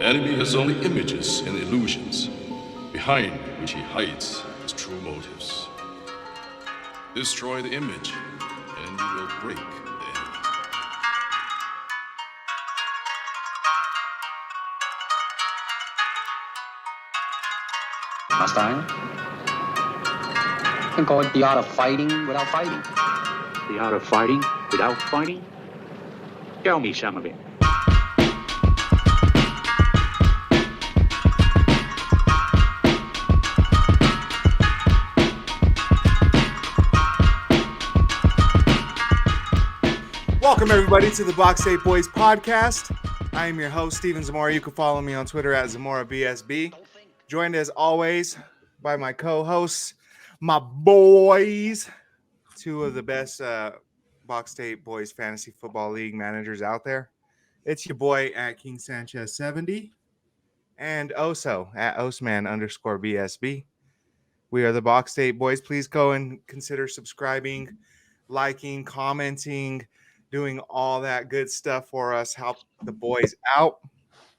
The enemy has only images and illusions, behind which he hides his true motives. Destroy the image, and you will break the enemy. Einstein? You can call it the art of fighting without fighting. The art of fighting without fighting? Tell me some of it. Welcome, everybody, to the Box State Boys podcast. I am your host, Steven Zamora. You can follow me on Twitter at ZamoraBSB. Joined, as always, by my co-hosts, my boys, two of the best Box State Boys Fantasy Football League managers out there. It's your boy at King Sanchez 70 and Oso at Osman_BSB. We are the Box State Boys. Please go and consider subscribing, liking, commenting, doing all that good stuff for us. Help the boys out.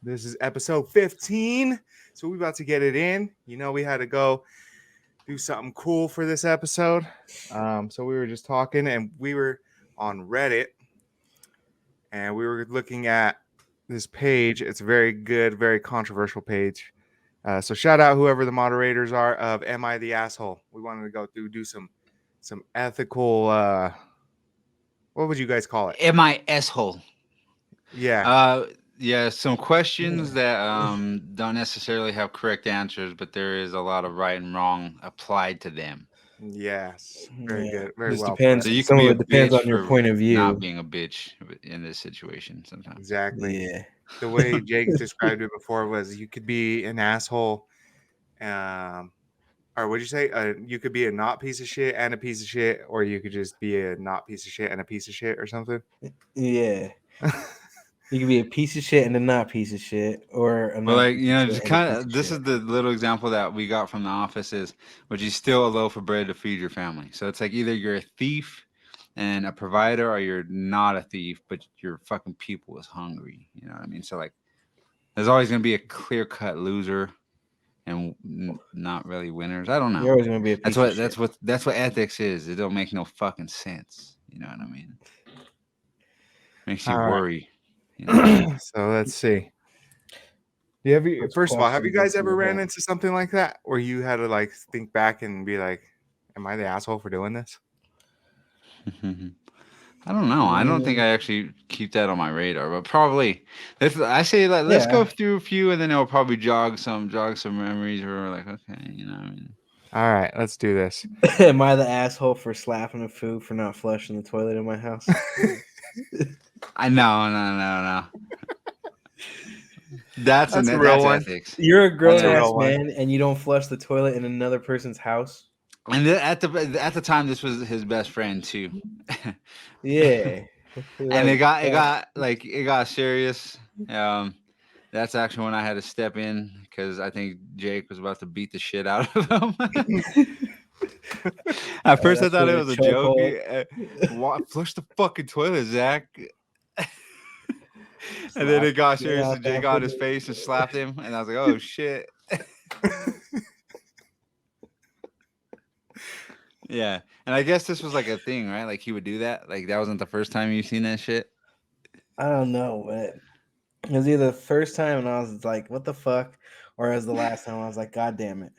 This is episode 15. So we're about to get it in. You know, we had to go do something cool for this episode. So we were just talking and we were on Reddit and we were looking at this page. It's a very good, very controversial page. So shout out whoever the moderators are of Am I the Asshole? We wanted to go through, do some ethical, what would you guys call it? Am I asshole? Yeah. Yeah, some questions that don't necessarily have correct answers, but there is a lot of right and wrong applied to them. Yes. Very good. Very Just well. depends. So you Some can of be it depends a bitch on your for point of view. not being a bitch in this situation sometimes. Exactly. Yeah. The way Jake described it before was you could be an asshole, or what'd you say? You could be a not piece of shit and a piece of shit, or you could just be a not piece of shit and a piece of shit or something. Yeah. You can be a piece of shit and a not piece of shit, or a Well, not like, piece you know, of just shit and a kind piece of, of this shit. is the little example that we got from the office is, would you steal a loaf of bread to feed your family? So it's like either you're a thief and a provider, or you're not a thief, but your fucking people is hungry. You know what I mean? So like, there's always going to be a clear-cut loser and not really winners. I don't know. You're always gonna be a piece of shit. That's what ethics is. It don't make no fucking sense. You know what I mean? Makes you All right. worry. You know? So let's see. First of all, have you guys questions ever you ran have? into something like that where you had to like think back and be like, am I the asshole for doing this? I don't know. I don't think I actually keep that on my radar, but probably. I say like, let's Yeah. go through a few, and then it'll probably jog some memories. Where we're like, okay, you know what I mean? All right, let's do this. Am I the asshole for slapping a food for not flushing the toilet in my house? I know, no. That's a real one. ethics. You're a grown That's a ass real one. man and you don't flush the toilet in another person's house. And at the time, this was his best friend too. Yeah. And it got serious. That's actually when I had to step in because I think Jake was about to beat the shit out of him. At first, I thought it was a joke. Flush the fucking toilet, Zach. And then it got serious, and Jake got his face and slapped him, and I was like, "Oh shit!" Yeah, and I guess this was like a thing, right? Like he would do that. Like that wasn't the first time you've seen that shit. I don't know, but it was either the first time and I was like, what the fuck? Or it was the last time I was like, God damn it.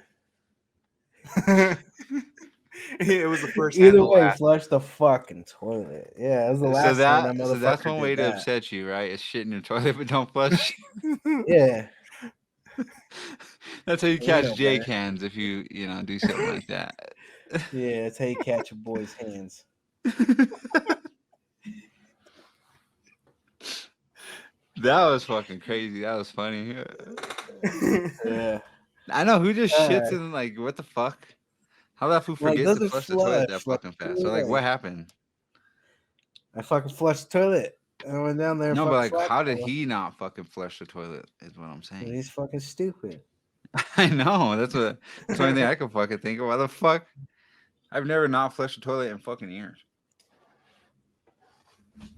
It was the first. Either and the way, last. flush the fucking toilet. Yeah, it was the last time that So that's motherfucker one way did to that. upset you, right? Is shit in your toilet, but don't flush. Yeah. That's how you You catch know Jake better. hands if you do something like that. Yeah, that's how you catch a boy's hands. That was fucking crazy. That was funny. Yeah. I know who just shits in like what the fuck? How that fool Like, forgets to doesn't flush the toilet that flush, fucking like, fast? So like, yeah. what happened? I fucking flushed the toilet. I went down there. And No, but like, fucking how did slapped him. he not fucking flush the toilet? Is what I'm saying. He's fucking stupid. I know. That's the only thing I can fucking think of. Why the fuck? I've never not flushed the toilet in fucking years.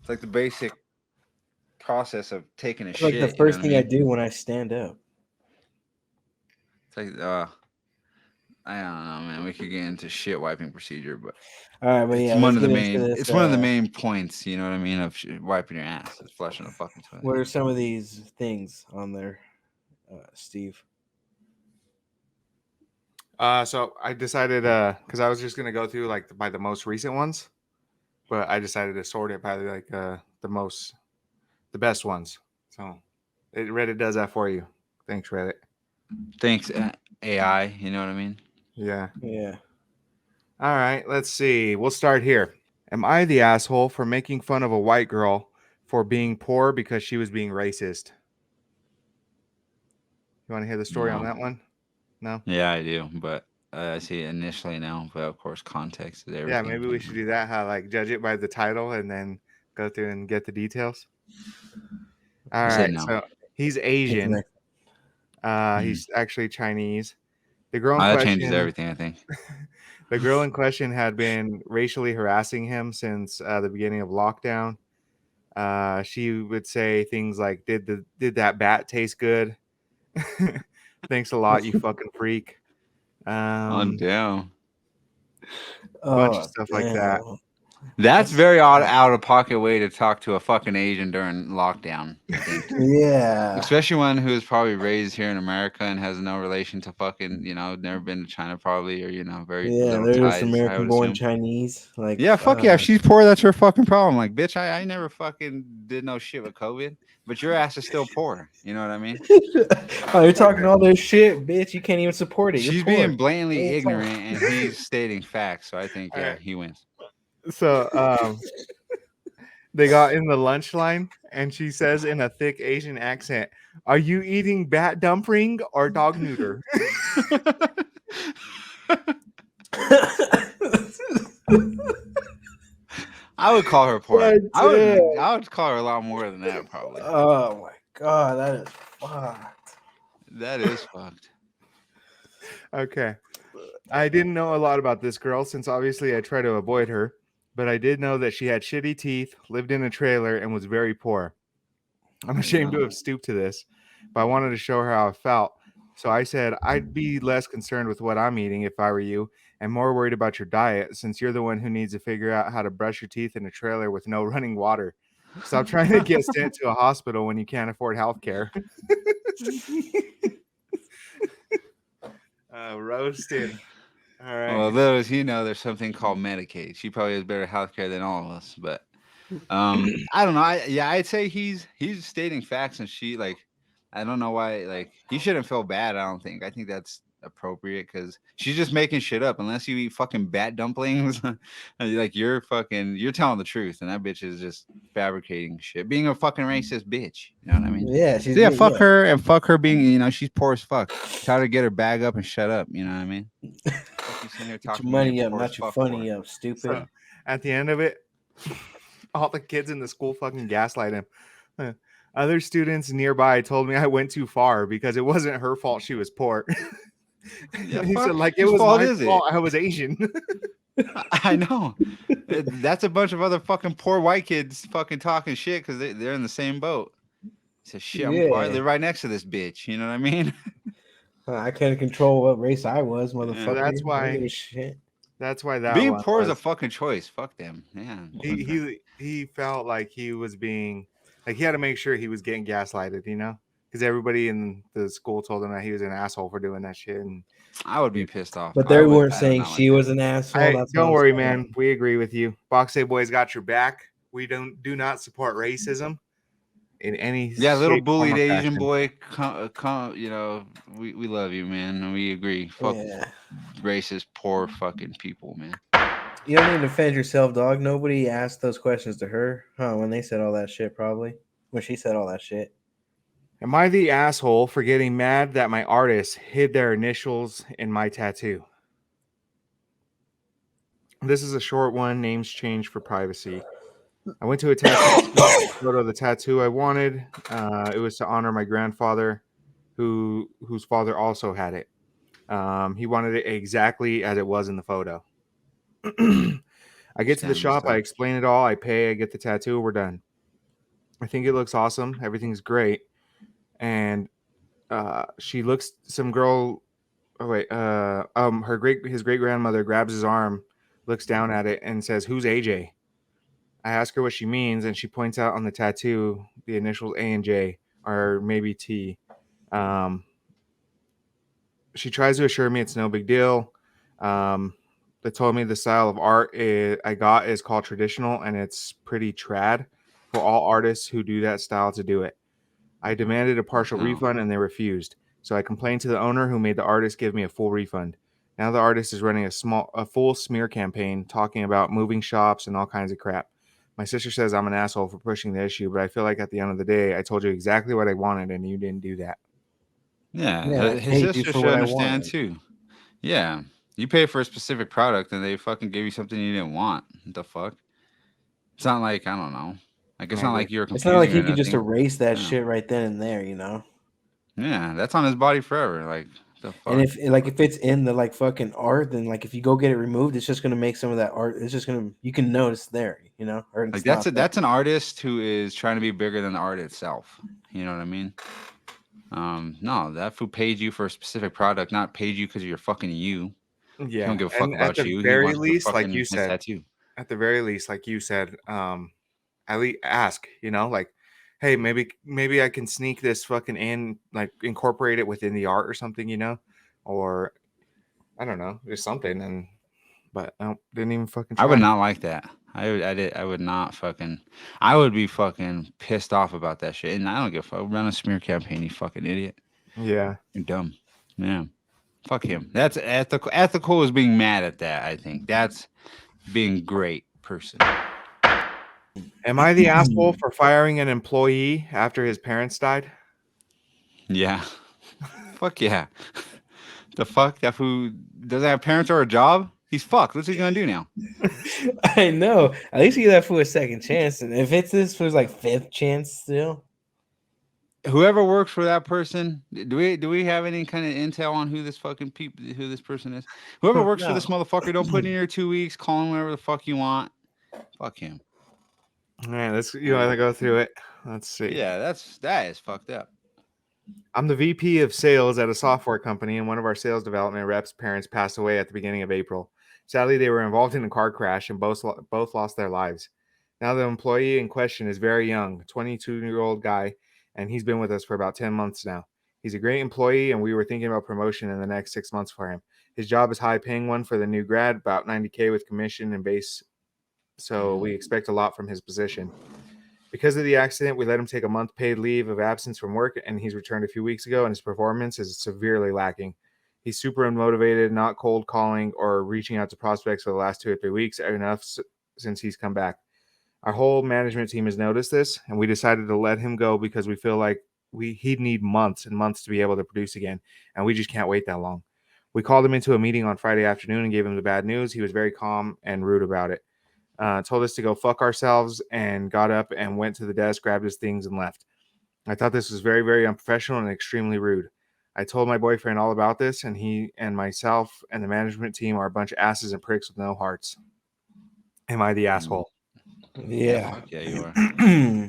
It's like the basic process of taking a It's shit. like the first thing I do when I stand up. It's like, I don't know, man. We could get into shit wiping procedure, but All right, but it's yeah, one let's of the get into main. this. It's one of the main points. You know what I mean? Of wiping your ass, is flushing a fucking toilet. What are some of these things on there, Steve? So I decided because I was just gonna go through like by the most recent ones, but I decided to sort it by like the best ones. So Reddit does that for you. Thanks, Reddit. Thanks, AI. You know what I mean? Yeah. Yeah. All right. Let's see. We'll start here. Am I the asshole for making fun of a white girl for being poor because she was being racist? You want to hear the story on No. that one? No. Yeah, I do, but I see it initially now. But of course, context is everything. Yeah, maybe we should do that. How like judge it by the title and then go through and get the details. All I said right. no. So he's What's Asian. next? He's actually Chinese. The girl in That changes question. everything, I think. The girl in question had been racially harassing him since the beginning of lockdown. She would say things like, "Did that bat taste good? Thanks a lot, you fucking freak." On down. Bunch of Oh, stuff like that. damn. That's very odd, out of pocket way to talk to a fucking Asian during lockdown, I think. Yeah. Especially one who was probably raised here in America and has no relation to fucking, never been to China probably, or, very Yeah, little they're just ties, I would American-born assume. Chinese. Like, Yeah, fuck yeah. If she's poor, that's her fucking problem. Like, bitch, I never fucking did no shit with COVID, but your ass is still poor. You know what I mean? Oh, you're talking all this shit, bitch. You can't even support it. You're She's poor. being blatantly Hey, ignorant, and he's stating facts. So I think, All yeah, right. he wins. So they got in the lunch line, and she says in a thick Asian accent, "Are you eating bat dumpling or dog neuter?" I would call her poor. God I damn. would call her a lot more than that, probably. Oh my god, that is fucked. That is fucked. Okay. I didn't know a lot about this girl since obviously I try to avoid her, but I did know that she had shitty teeth, lived in a trailer, and was very poor. I'm ashamed to have stooped to this, but I wanted to show her how I felt. So I said I'd be less concerned with what I'm eating if I were you, and more worried about your diet since you're the one who needs to figure out how to brush your teeth in a trailer with no running water. Stop trying to get sent to a hospital when you can't afford health care. Roasted. All right. Well, little as you know, there's something called Medicaid. She probably has better health care than all of us, but I don't know. I'd say he's stating facts, and she I don't know why he shouldn't feel bad. I don't think. I think that's appropriate because she's just making shit up. Unless you eat fucking bat dumplings, you're telling the truth, and that bitch is just fabricating shit, being a fucking racist bitch. You know what I mean? Yeah, So yeah, fuck her and fuck her being she's poor as fuck. Tell her to get her bag up and shut up. You know what I mean? Get your money up, not your funny up, stupid. So at the end of it, all the kids in the school fucking gaslight him. Other students nearby told me I went too far because it wasn't her fault she was poor. Yeah, he said, it whose was fault my is it? fault I was Asian. I know. That's a bunch of other fucking poor white kids fucking talking shit because they're in the same boat. So shit, I'm poor. I live right next to this bitch. You know what I mean? I can't control what race I was, motherfucker. So that's I don't give why. a shit. That's why that being one poor is a was- fucking choice. Fuck them. Yeah. he felt like he was being he had to make sure he was getting gaslighted, because everybody in the school told him that he was an asshole for doing that shit. And I would be pissed off. But they weren't saying she was an asshole. That's don't worry, man. We agree with you. Box A Boys got your back. We do not support racism in any little shape, bullied form, or Asian fashion. boy. We love you, man, and we agree. Fuck racist, poor fucking people, man. You don't need to defend yourself, dog. Nobody asked those questions to her, when they said all that shit, probably. When she said all that shit. Am I the asshole for getting mad that my artist hid their initials in my tattoo? This is a short one. Names changed for privacy. I went to a tattoo photo of the tattoo I wanted. It was to honor my grandfather, whose father also had it. He wanted it exactly as it was in the photo. I get to the shop. I explain it all. I pay. I get the tattoo. We're done. I think it looks awesome. Everything's great. And she looks some girl. Oh wait, his great grandmother grabs his arm, looks down at it, and says, "Who's AJ?" I ask her what she means, and she points out on the tattoo the initials A and J, or maybe T. Um, she tries to assure me it's no big deal. They told me the style of art I got is called traditional, and it's pretty trad for all artists who do that style to do it. I demanded a partial No. refund, and they refused. So I complained to the owner, who made the artist give me a full refund. Now the artist is running a full smear campaign talking about moving shops and all kinds of crap. My sister says I'm an asshole for pushing the issue, but I feel like at the end of the day, I told you exactly what I wanted, and you didn't do that. Yeah, Yeah, I his paid you sister for should what I understand wanted. too. Yeah, you pay for a specific product and they fucking gave you something you didn't want. What the fuck? It's not like I don't know. Like it's I not agree. like you're It's not like confusing he or could just nothing. erase that Yeah, shit right then and there, you know. yeah, that's on his body forever. Like the And fuck. if it's in the like fucking art, then like if you go get it removed, it's just gonna make some of that art. It's just gonna you can notice there, you know, or Like it's not there. that's an artist who is trying to be bigger than the art itself. You know what I mean? No, that fool paid you for a specific product, not paid you because you're fucking you. He don't Yeah, give a fuck and at about the you. He very wants your least, like you fucking his said, tattoo. at least ask, like, hey, maybe I can sneak this fucking in, like incorporate it within the art or something, or I don't know, just something. But no, didn't even fucking I would try. not like that. I would not fucking I would be fucking pissed off about that shit. And I don't give a fuck. Run a smear campaign, you fucking idiot. Yeah. You're dumb. Yeah. Fuck him. That's ethical. Ethical is being mad at that, I think. That's being great person. Am I the asshole for firing an employee after his parents died? Yeah. Fuck yeah. The fuck? That fool doesn't have parents or a job? He's fucked. What's he gonna do now? I know. At least you give that for a second chance, and if it's this for like fifth chance still, Whoever works for that person, do we have any kind of intel on who who this person is? Whoever works for this no. motherfucker, don't put in your 2 weeks, call him whatever the fuck you want. Fuck him. All right, let's go through it. Let's see. Yeah, that is fucked up. I'm the VP of sales at a software company, and one of our sales development reps' parents passed away at the beginning of April. Sadly, they were involved in a car crash and both lost their lives. Now, the employee in question is very young, 22-year-old guy, and he's been with us for about 10 months now. He's a great employee, and we were thinking about promotion in the next 6 months for him. His job is high paying one for the new grad, about 90K with commission and base, so we expect a lot from his position. Because of the accident, we let him take a month paid leave of absence from work, and he's returned a few weeks ago, and his performance is severely lacking. He's super unmotivated, not cold calling or reaching out to prospects for the last 2 or 3 weeks, enough since he's come back. Our whole management team has noticed this, and we decided to let him go because we feel like he'd need months and months to be able to produce again, and we just can't wait that long. We called him into a meeting on Friday afternoon and gave him the bad news. He was very calm and rude about it. Told us to go fuck ourselves, and got up and went to the desk, grabbed his things, and left. I thought this was very, very unprofessional and extremely rude. I told my boyfriend all about this, and he and myself and the management team are a bunch of asses and pricks with no hearts. Am I the asshole? Yeah, Yeah. fuck yeah, you are.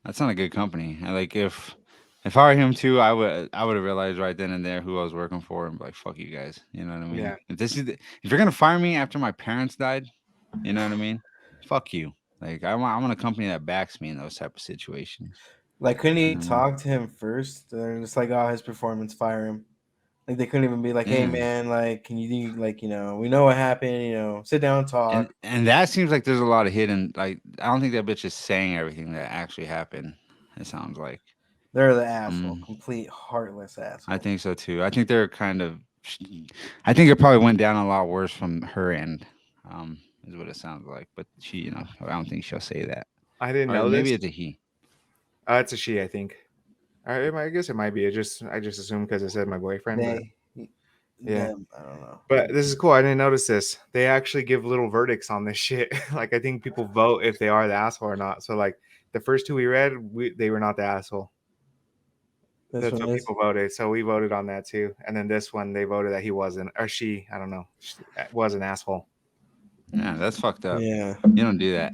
That's not a good company. Like if I were him too, I would have realized right then and there who I was working for and be like, fuck you guys. You know what I mean? Yeah. If you're gonna fire me after my parents died, you know what I mean? Fuck you. Like I want a company that backs me in those type of situations. Like, couldn't You he know what I mean? talk to him first? They're just like, oh, his performance, fire him. Like, they couldn't even be like, hey, Yeah. man, like, can you do, like, we know what happened, sit down and talk. And that seems like there's a lot of hidden like I don't think that bitch is saying everything that actually happened. It sounds like. They're the asshole, Mm, complete heartless I asshole. think so too. I think they're kind of. I think it probably went down a lot worse from her end. Is what it sounds like. But she, I don't think she'll say that. I didn't Or know this. maybe it's a he. It's a she, I think. I guess it might be. I just assumed because it said my boyfriend, but yeah. Them, I don't know. But this is cool. I didn't notice this. They actually give little verdicts on this shit. Like, I think people vote if they are the asshole or not. So like the first two we read, they were not the asshole. This That's one what is. people voted. So we voted on that too. And then this one, they voted that he wasn't, or she, I don't know, was an asshole. Yeah, that's fucked up. Yeah. You don't do that.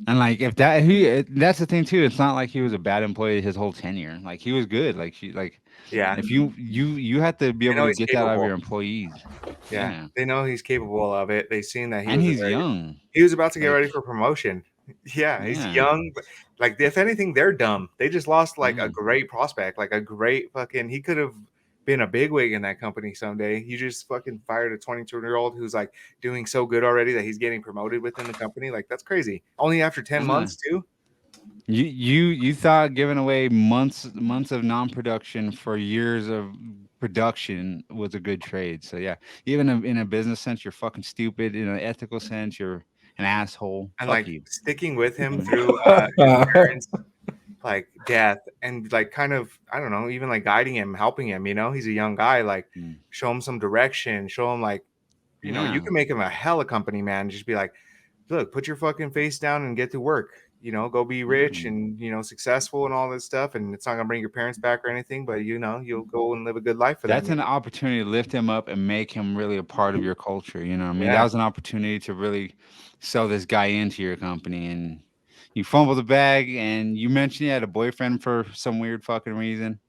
And like if that's the thing too. It's not like he was a bad employee his whole tenure. Like he was good. Yeah, If you have to be they able know to he's get that out of capable. your employees. Yeah, Yeah, they know he's capable of it. They've seen that and he's young. he was about to get Like ready for promotion. Yeah, he's yeah, young, but like if anything, they're dumb. They just lost like a yeah. great prospect, like a great fucking. He could have been a bigwig in that company someday. You just fucking fired a 22-year-old who's like doing so good already that he's getting promoted within the company. Like that's crazy. Only after 10 I know. months too. You thought giving away months of non-production for years of production was a good trade. So yeah, even in a business sense, you're fucking stupid. In an ethical sense, you're an asshole. And Fuck like you. sticking with him Mm, through his parents like death and like kind of I don't know, even like guiding him, helping him, he's a young guy, like mm. show him some direction, show him like, you Yeah, can make him a hella company man. Just be like, look, put your fucking face down and get to work. Go be rich mm. and successful and all this stuff. And it's not gonna bring your parents back or anything, but you'll go and live a good life for them. That's an opportunity to lift him up and make him really a part of your culture. You know what I mean? That Yeah. was an opportunity to really sell this guy into your company, and you fumbled the bag. And you mentioned you had a boyfriend for some weird fucking reason.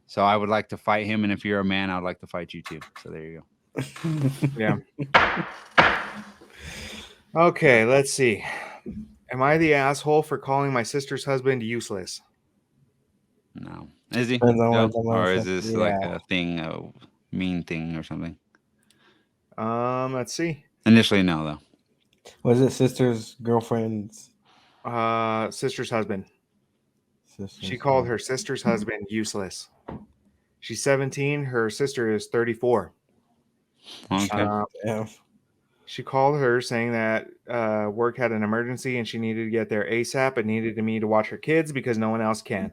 So I would like to fight him, and if you're a man, I'd like to fight you too. So there you go. Yeah. Okay, let's see. Am I the asshole for calling my sister's husband useless? No, is he? Depends on No, what the or is motherfucker. this like Yeah. a thing, a mean thing or something? Let's see. Initially, no, though. Was it sister's girlfriend's Sister's husband. She sister's? called her sister's husband useless. She's 17. Her sister is 34. Okay. Uh, Yeah. she called her saying that work had an emergency and she needed to get there ASAP and needed me to watch her kids because no one else can.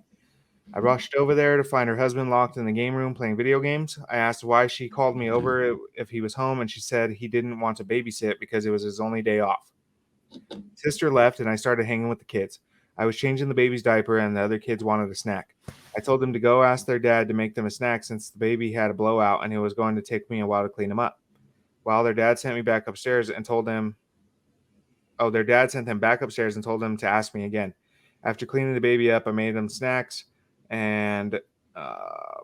I rushed over there to find her husband locked in the game room playing video games. I asked why she called me over if he was home, and she said he didn't want to babysit because it was his only day off. Sister left, and I started hanging with the kids. I was changing the baby's diaper, and the other kids wanted a snack. I told them to go ask their dad to make them a snack since the baby had a blowout and it was going to take me a while to clean him up. While their dad sent me back upstairs and told them, oh, their dad sent them back upstairs and told them to ask me again. After cleaning the baby up, I made them snacks, and uh,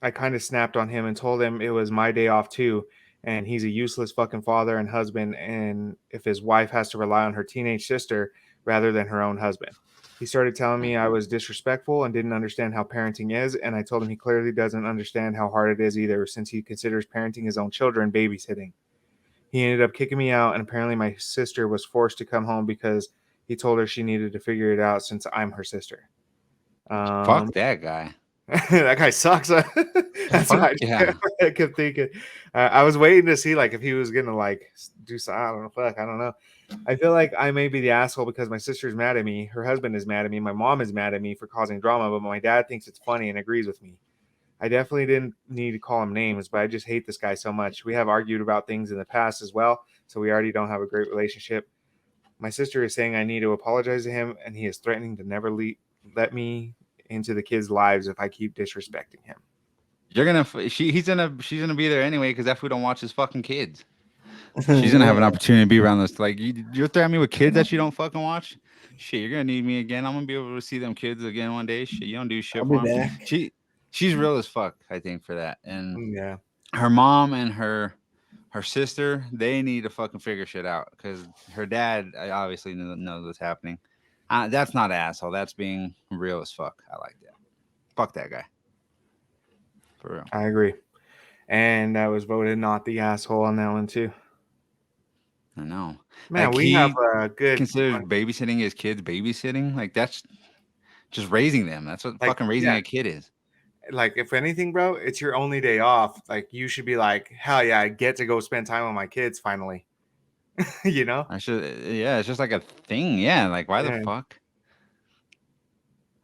I kind of snapped on him and told him it was my day off too, and he's a useless fucking father and husband, and if his wife has to rely on her teenage sister rather than her own husband. He started telling me I was disrespectful and didn't understand how parenting is, and I told him he clearly doesn't understand how hard it is either, since he considers parenting his own children babysitting. He ended up kicking me out, and apparently my sister was forced to come home because he told her she needed to figure it out since I'm her sister. Fuck that guy. That guy sucks. That's Fuck what yeah. I kept thinking. I was waiting to see like if he was gonna like do something. I don't know. Fuck, I don't know. I feel like I may be the asshole because my sister's mad at me, her husband is mad at me, my mom is mad at me for causing drama, but my dad thinks it's funny and agrees with me. I definitely didn't need to call him names, but I just hate this guy so much. We have argued about things in the past as well, so we already don't have a great relationship. My sister is saying I need to apologize to him, and he is threatening to never let me into the kids' lives if I keep disrespecting him. You're gonna she's gonna be there anyway because that fool don't watch his fucking kids. She's gonna have an opportunity to be around those. Like you're threatening me with kids that you don't fucking watch. Shit, you're gonna need me again. I'm gonna be able to see them kids again one day. Shit, you don't do shit I'll for be them. back. She's real as fuck. I think for that. And Yeah. her mom and her sister, they need to fucking figure shit out because her dad obviously knows what's happening. That's not asshole. That's being real as fuck. I like that. Fuck that guy. For real. I agree. And I was voted not the asshole on that one too. I know. Man, Like we have he a good considers babysitting his kids babysitting. Like that's just raising them. That's what like fucking raising yeah, a kid is. like if anything, bro, it's your only day off. Like you should be like, hell yeah, I get to go spend time with my kids finally. you know? I should. Yeah, it's just like a thing. Yeah. Like why the Yeah. fuck?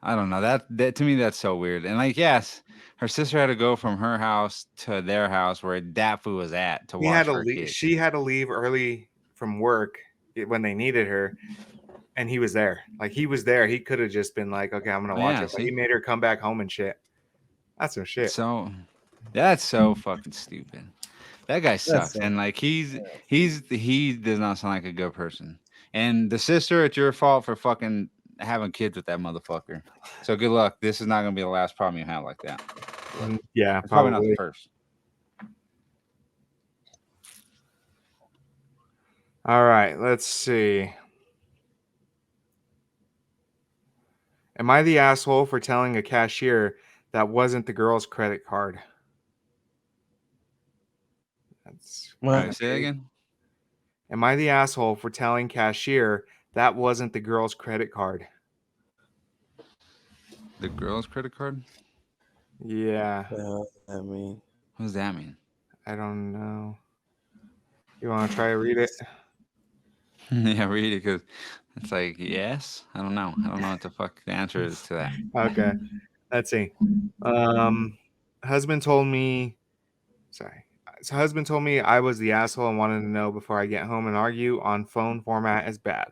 I don't know. That to me that's so weird. And like yes, her sister had to go from her house to their house where that fool was at to He had watch to her leave. kids. She had to leave early from work when they needed her, and he was there. Like he was there. He could have just been like, okay, I'm gonna Oh, watch yeah, it. But he see? made her come back home and shit. That's some shit. So that's so fucking stupid. That guy That's sucks. And like he does not sound like a good person. And the sister, it's your fault for fucking having kids with that motherfucker. So good luck. This is not gonna be the last problem you have like that. Yeah, It's probably not the probably. first. All right, let's see. Am I the asshole for telling a cashier that wasn't the girl's credit card? That's All kind right, of say that big. again. Am I the asshole for telling cashier that wasn't the girl's credit card? The girl's credit card? Yeah, I mean, What does that mean? I don't know. You want to try to read it? Yeah, read it because it's like yes. I don't know. I don't know what the fuck the answer is to that. Okay, let's see. Um, husband told me. Sorry. So husband told me I was the asshole and wanted to know before I get home and argue on phone format is bad.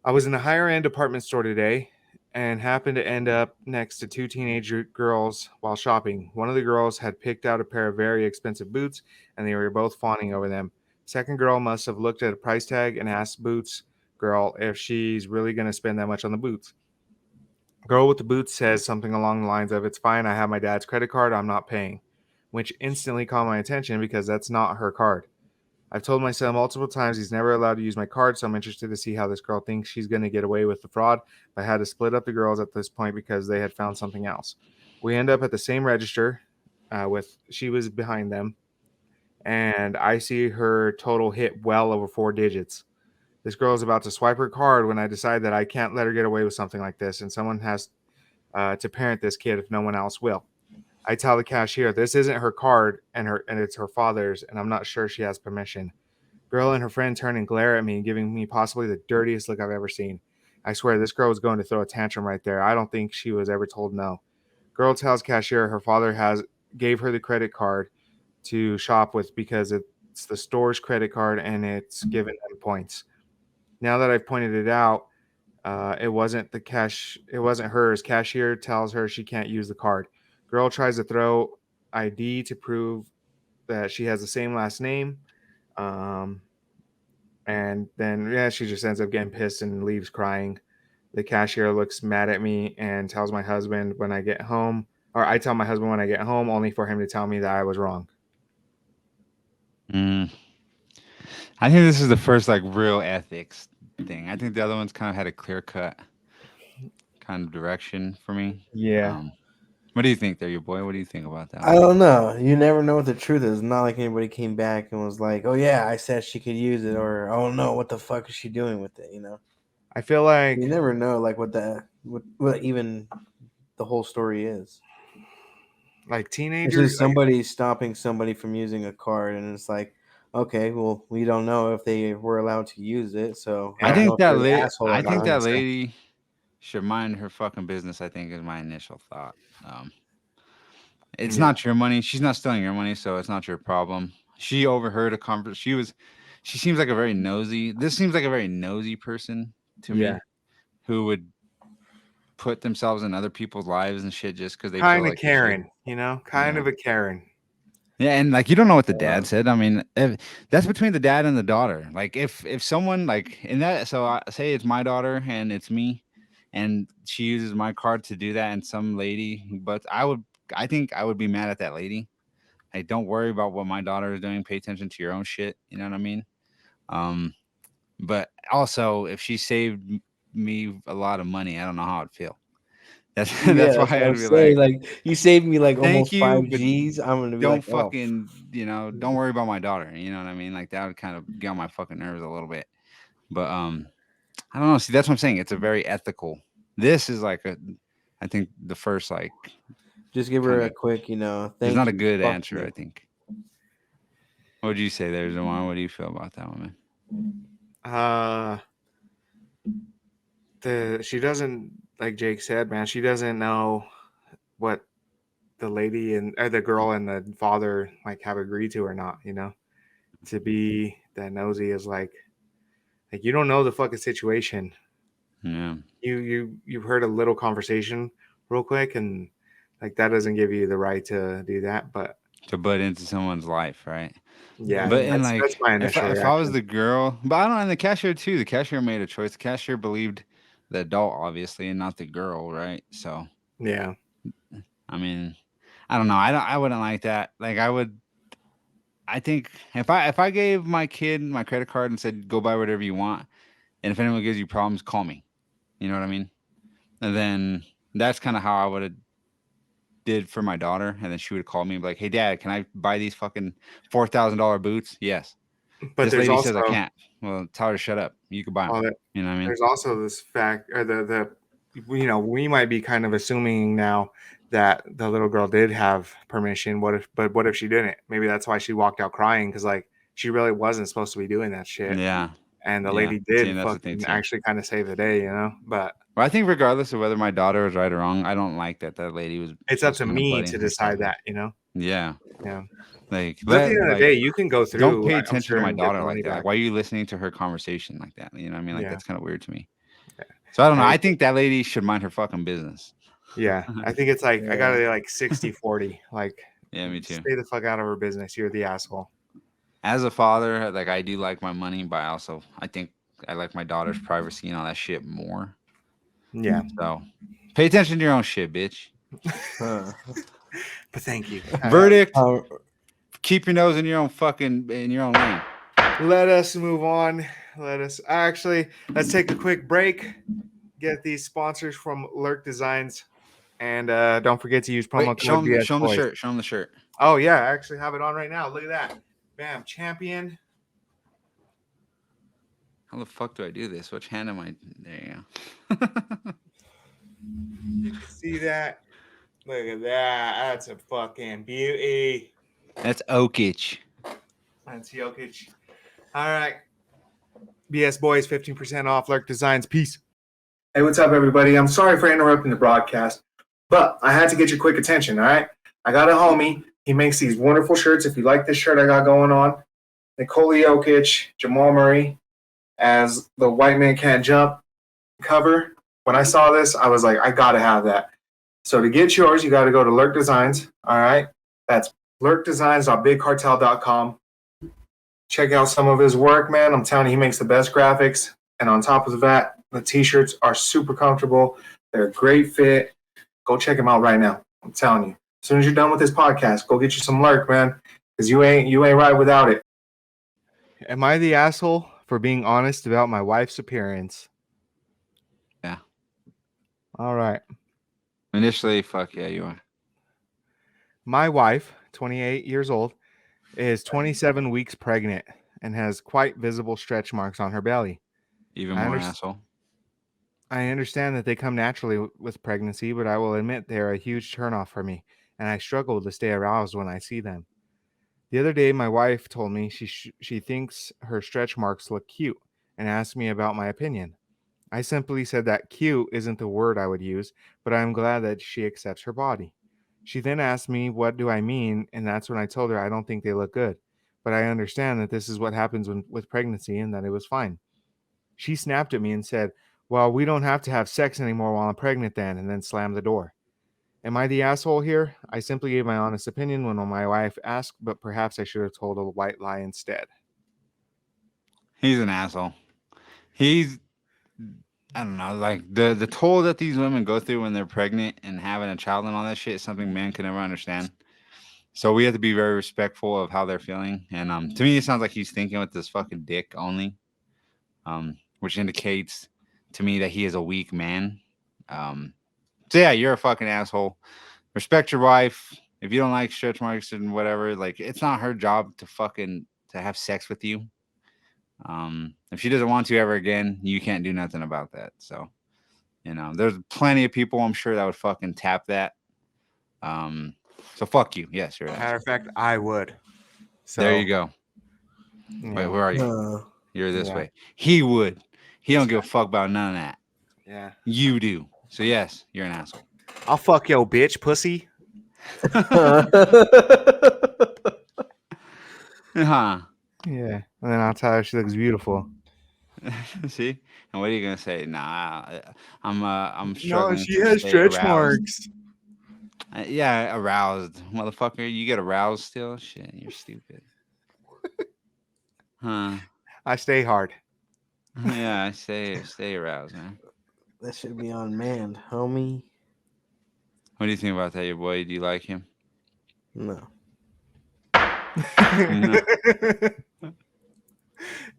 I was in a higher end department store today and happened to end up next to two teenage girls while shopping. One of the girls had picked out a pair of very expensive boots and they were both fawning over them. Second girl must have looked at a price tag and asked boots girl if she's really going to spend that much on the boots. Girl with the boots says something along the lines of, "It's fine, I have my dad's credit card, I'm not paying," which instantly caught my attention because that's not her card. I've told my son multiple times he's never allowed to use my card, so I'm interested to see how this girl thinks she's going to get away with the fraud. But I had to split up the girls at this point because they had found something else. We end up at the same register with she was behind them, and I see her total hit well over 4 digits. This girl is about to swipe her card when I decide that I can't let her get away with something like this, and someone has to parent this kid if no one else will. I tell the cashier this isn't her card and it's her father's, and I'm not sure she has permission. Girl and her friend turn and glare at me, giving me possibly the dirtiest look I've ever seen. I swear this girl was going to throw a tantrum right there. I don't think she was ever told no. Girl tells cashier her father has gave her the credit card to shop with because it's the store's credit card and it's given them points. Now that I've pointed it out, it wasn't the cash. It wasn't hers. Cashier tells her she can't use the card. Girl tries to throw ID to prove that she has the same last name. Um, and then, yeah, she just ends up getting pissed and leaves crying. The cashier looks mad at me and tells my husband when I get home, or I tell my husband when I get home, only for him to tell me that I was wrong. Mm. I think this is the first like real ethics thing. I think the other ones kind of had a clear cut kind of direction for me. Yeah. What do you think there, your boy? What do you think about that I one? don't know. You never know what the truth is. Not like anybody came back and was like, "Oh yeah, I said she could use it," or "Oh no, what the fuck is she doing with it?" You know. I feel like You never know, like what even the whole story is. It's teenagers, just somebody stopping somebody from using a card, and it's like, okay, well, we don't know if they were allowed to use it, so I I don't know think if you're the that asshole or I think not. that So, lady should mind her fucking business. I think is my initial thought. It's yeah, not your money. She's not stealing your money, so it's not your problem. She overheard a conversation. She seems like a very nosy. This seems like a very nosy person to yeah, me, who would put themselves in other people's lives and shit just because they feel kind of like they should. Karen, kind Yeah. of a Karen. Yeah, and like you don't know what the uh, dad said. I mean, that's between the dad and the daughter. Like if someone like in that, so I say it's my daughter and it's me, and she uses my card to do that, and some lady, but I think I would be mad at that lady. Hey, don't worry about what my daughter is doing. Pay attention to your own shit. You know what I mean? Um, but also, if she saved me a lot of money, I don't know how I'd feel. That's yeah, that's why that's what I'd I'm be saying. like, Like, you saved me like thank almost you, five but G's. I'm gonna be don't like, oh, fucking, don't worry about my daughter. You know what I mean? Like that would kind of get on my fucking nerves a little bit. But I don't know. See, that's what I'm saying. It's a very ethical. This is like I think the first like just give kind her a of. quick, There's thank not a you, good fuck answer. I you. think. What would you say there, Zamar? What do you feel about that one, man? Uh, she doesn't, like Jake said, man. She doesn't know what the lady and or the girl and the father like have agreed to or not. To be that nosy is like you don't know the fucking situation. Yeah. You've heard a little conversation real quick, and like that doesn't give you the right to do that. But to butt into someone's life, right? Yeah, But and that's like my if initial I was reaction. the girl, but I don't know, and the cashier too. The cashier made a choice. The cashier believed the adult, obviously, and not the girl, right? So Yeah, I mean, I don't know. I wouldn't like that. Like I would. I think if I gave my kid my credit card and said go buy whatever you want, and if anyone gives you problems, call me. You know what I mean? And then that's kind of how I would have did for my daughter, and then she would call me and be like, "Hey, Dad, can I buy these fucking $4,000 boots?" Yes. but This there's lady also says I can't. Well, tell her to shut up. You can buy them. well, You know what I mean? there's also this fact, or we might be kind of assuming now that the little girl did have permission. What if she didn't? Maybe that's why she walked out crying, because like she really wasn't supposed to be doing that shit, Yeah. and the Yeah. lady See, did and that's the thing fucking too. actually kind of save the day, But Well, I think regardless of whether my daughter was right or wrong, I don't like that lady was it's up just to kind of me butting to herself decide in. that. Yeah. Yeah. Like But at the let end of the like day, you can go don't through, pay I'm attention sure, to my and get daughter the like money that. Like back. why are you listening to her conversation like that? You know what I mean? Like Yeah. that's kind of weird to me. So I don't know. I think that lady should mind her fucking business. Yeah. I think it's like I got Yeah. it like 60-40. Like, Yeah, me too. stay the fuck out of her business. You're the asshole. As a father, like I do like my money, but I think I like my daughter's privacy and all that shit more. Yeah. So pay attention to your own shit, bitch. Huh. But thank you. Verdict: Um, keep your nose in your own lane. Let us move on. Let's take a quick break. Get these sponsors from Lurk Designs, and don't forget to use promo Wait, code BS show them the Boys. shirt. Show them the shirt. Oh yeah, I actually have it on right now. Look at that. Bam, champion. How the fuck do I do this? Which hand am I? There you go. You can see that. Look at that. That's a fucking beauty. That's Oakage. That's Jokic. All right. BS Boys, 15% off Lurk Designs. Peace. Hey, what's up, everybody? I'm sorry for interrupting the broadcast, but I had to get your quick attention, all right? I got a homie. He makes these wonderful shirts. If you like this shirt I got going on, Nikola Jokic, Jamal Murray, as the White Man Can't Jump cover. When I saw this, I was like, I got to have that. So to get yours, you got to go to Lurk Designs, all right? That's lurkdesigns.bigcartel.com. Check out some of his work, man. I'm telling you, he makes the best graphics. And on top of that, the t-shirts are super comfortable. They're a great fit. Go check him out right now. I'm telling you. As soon as you're done with this podcast, go get you some Lurk, man. Because you ain't right without it. Am I the asshole for being honest about my wife's appearance? Yeah. All right. Initially, fuck yeah, you are. My wife, 28 years old, is 27 weeks pregnant and has quite visible stretch marks on her belly. Even more asshole. I understand that they come naturally with pregnancy, but I will admit they are a huge turnoff for me, and I struggle to stay aroused when I see them. The other day, my wife told me she thinks her stretch marks look cute and asked me about my opinion. I simply said that cute isn't the word I would use, but I am glad that she accepts her body. She then asked me, what do I mean? And that's when I told her I don't think they look good, but I understand that this is what happens with pregnancy and that it was fine. She snapped at me and said, well, we don't have to have sex anymore while I'm pregnant then, and then slammed the door. Am I the asshole here? I simply gave my honest opinion when my wife asked, but perhaps I should have told a white lie instead. He's an asshole. He's, I don't know, like the toll that these women go through when they're pregnant and having a child and all that shit is something man can never understand. So we have to be very respectful of how they're feeling. And to me, it sounds like he's thinking with this fucking dick only, which indicates to me that he is a weak man. So yeah, you're a fucking asshole. Respect your wife. If you don't like stretch marks and whatever, like it's not her job to have sex with you. If she doesn't want to ever again, you can't do nothing about that. So, there's plenty of people I'm sure that would fucking tap that. So fuck you. Yes, you're an Matter asshole. of fact, I would. So There you go. yeah. Wait, where are you? You're this Yeah. way. He would. He don't give a fuck about none of that. Yeah. You do. So yes, you're an asshole. I'll fuck yo bitch, pussy. Huh. Yeah. And then I'll tell her she looks beautiful. See? And what are you gonna say? Nah, I'm struggling. No, she to has stay stretch aroused. marks. Yeah, aroused, motherfucker. You get aroused still? Shit, you're stupid. Huh? I stay hard. Yeah, stay aroused, man. That should be on manned, homie. What do you think about that, your boy? Do you like him? No. No.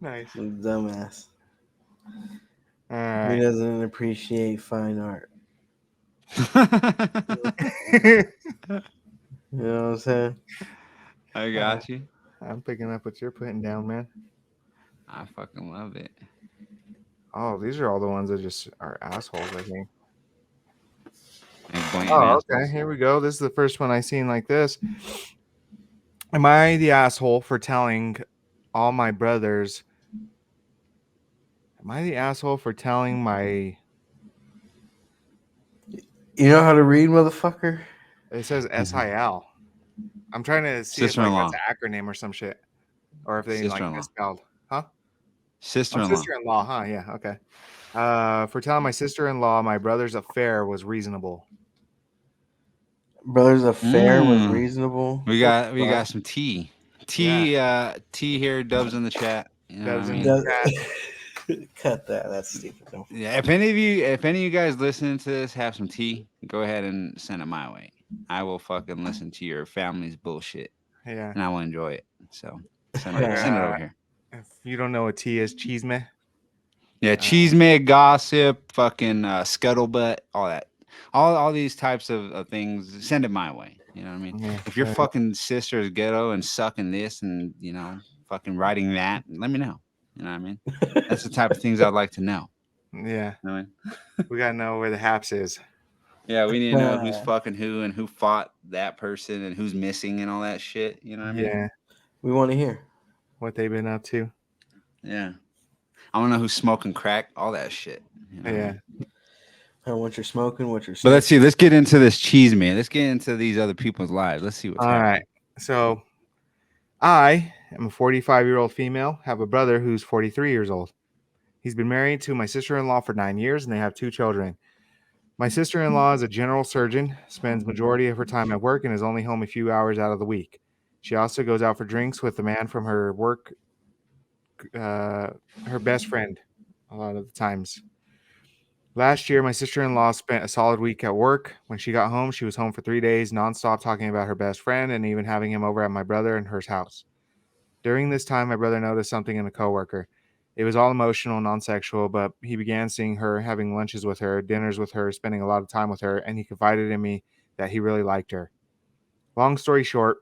Nice. Dumbass. All He right. doesn't appreciate fine art. You know what I'm saying? I got you. I'm picking up what you're putting down, man. I fucking love it. Oh, these are all the ones that just are assholes, I think. Like blatant Oh, okay. assholes. Here we go. This is the first one I seen like this. Am I the asshole for telling all my brothers? Am I the asshole for telling my? You know how to read, motherfucker? It says SIL. I'm trying to see if like Sister-in-law. that's an acronym or some shit, or if they like Sister-in-law. misspelled. Huh? Oh, Sister-in-law. sister-in-law. Huh? Yeah. Okay. For telling my sister-in-law my brother's affair was reasonable. Brother's affair was Mm. reasonable. We What got the fuck? some tea. Tea here, Dubs in the chat. You know Dubs what I in mean? the Cut that. That's stupid. Don't Yeah, if any of you guys listening to this have some tea, go ahead and send it my way. I will fucking listen to your family's bullshit, Yeah. and I will enjoy it. So send Like, it over here. if you don't know what tea is, cheese me. Yeah, cheesemate, gossip, fucking scuttlebutt, all that, all these types of things. Send it my way. You know what I mean? Yeah, If your fucking sister is ghetto and sucking this and fucking writing that, let me know. You know what I mean? That's the type of things I'd like to know. yeah. You know what I mean? We gotta know where the haps is. Yeah, we need to know who's fucking who and who fought that person and who's missing and all that shit. You know what I mean? Yeah. We want to hear. What they've been up to. Yeah. I want to know who's smoking crack, all that shit. You know what I Yeah. mean? What you're smoking, what you're But let's smoking. see. Let's get into this cheese, man. Let's get into these other people's lives. Let's see what's All happening. right. So I am a 45-year-old female, have a brother who's 43 years old. He's been married to my sister-in-law for 9 years and they have 2 children. My sister-in-law is a general surgeon, spends majority of her time at work and is only home a few hours out of the week. She also goes out for drinks with the man from her work, her best friend, a lot of the times. Last year, my sister-in-law spent a solid week at work. When she got home, she was home for 3 days, nonstop talking about her best friend and even having him over at my brother and her house. During this time, my brother noticed something in a coworker. It was all emotional, non-sexual, but he began seeing her, having lunches with her, dinners with her, spending a lot of time with her, and he confided in me that he really liked her. Long story short,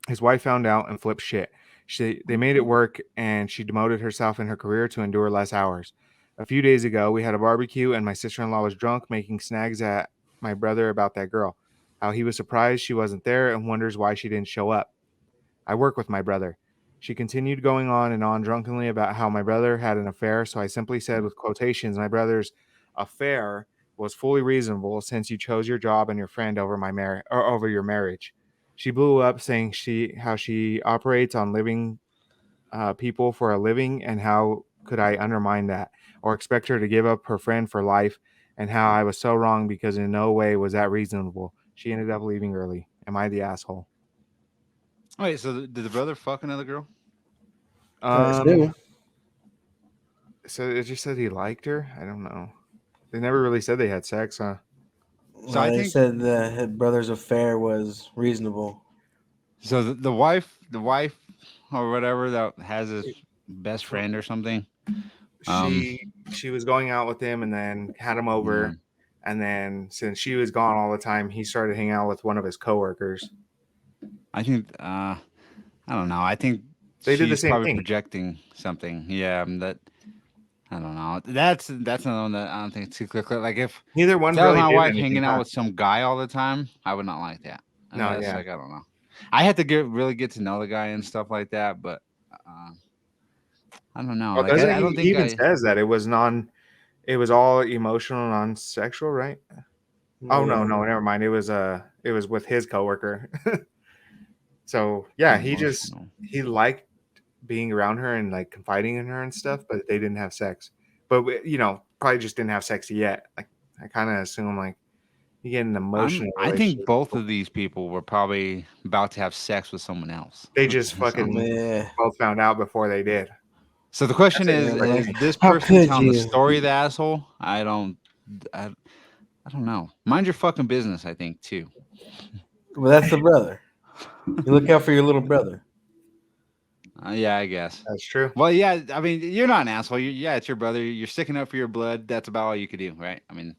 his wife found out and flipped shit. They made it work, and she demoted herself in her career to endure less hours. A few days ago, we had a barbecue, and my sister-in-law was drunk, making snags at my brother about that girl. How he was surprised she wasn't there and wonders why she didn't show up. I work with my brother. She continued going on and on drunkenly about how my brother had an affair, so I simply said with quotations, my brother's affair was fully reasonable since you chose your job and your friend over over your marriage. She blew up saying how she operates on living people for a living and how could I undermine that or expect her to give up her friend for life and how I was so wrong because in no way was that reasonable. She ended up leaving early. Am I the asshole? Wait, so did the brother fuck another girl? Still. So it just said he liked her. I don't know. They never really said they had sex, huh? So I They think said that his brother's affair was reasonable. so. The wife, or whatever that has his best friend or something. She was going out with him and then had him over, and then since she was gone all the time, he started hanging out with one of his coworkers. I think I don't know. I think They did the she's same probably thing. projecting something. Yeah, that I don't know. That's another one that I don't think it's too clear. Like if Neither one that was really my did wife anything. hanging out Huh? with some guy all the time, I would not like that. No, That's yeah. like I don't know. I had to really get to know the guy and stuff like that, but I don't know. Well, Like doesn't I don't he think even I. says that it was all emotional, non-sexual, right? Oh no, never mind. It was with his coworker. So yeah, Emotional. he liked being around her and like confiding in her and stuff, but they didn't have sex. But probably just didn't have sex yet. Like I kind of assume like You get an emotional I think relationship. both of these people were probably about to have sex with someone else. They just So- fucking Man, both found out before they did. So the question That's is: it, man. is this How person could telling the you? story the asshole? I don't know. Mind your fucking business. I think too. Well, that's the brother. You look out for your little brother. Yeah, I guess. That's true. Well, yeah. I mean, you're not an asshole. Yeah, it's your brother. You're sticking up for your blood. That's about all you could do, right? I mean,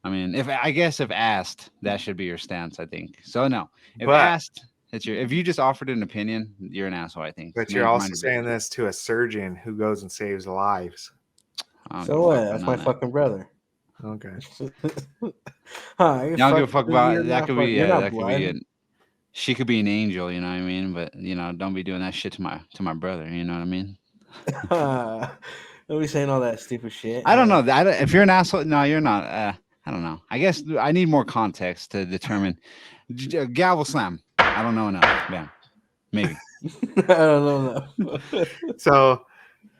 if asked, that should be your stance. I think so. No, if But asked, it's your. If you just offered an opinion, you're an asshole. I think. you're also your saying business. this to a surgeon who goes and saves lives. I don't So give a what? fuck about That's none my of that. fucking brother. Okay. Huh, You don't give a fuck about you're that. not Could be you're not that could blood. be it. She could be an angel, you know what I mean? But don't be doing that shit to my brother. You know what I mean? Don't be saying all that stupid shit. I don't know that. If you're an asshole, no, you're not. I don't know. I guess I need more context to determine. Gavel slam. I don't know enough. Yeah, maybe. I don't know. So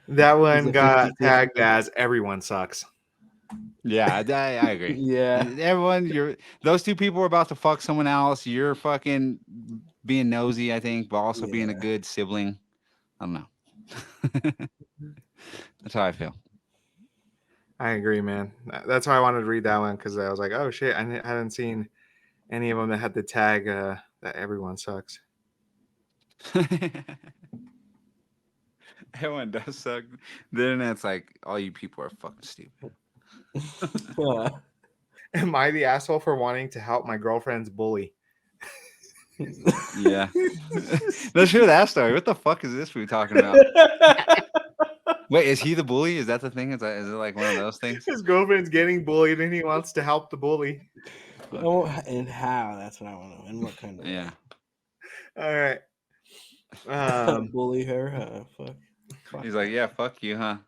that It's one a got 50-50. tagged as everyone sucks. Yeah, I agree. Yeah. Everyone, those two people were about to fuck someone else. You're fucking being nosy, I think, but also being a good sibling. I don't know. That's how I feel. I agree, man. That's why I wanted to read that one because I was like, oh shit, I hadn't seen any of them that had the tag that everyone sucks. Everyone does suck. The internet's like, all you people are fucking stupid. Am I the asshole for wanting to help my girlfriend's bully? Yeah. Let's hear that story. What the fuck is this we talking about? Wait, is he the bully? Is that the thing? Is it like one of those things? His girlfriend's getting bullied and he wants to help the bully. Oh, and how? That's what I want to know. And what kind of way? Yeah. All right. Bully her? Fuck. He's like, yeah, fuck you, huh?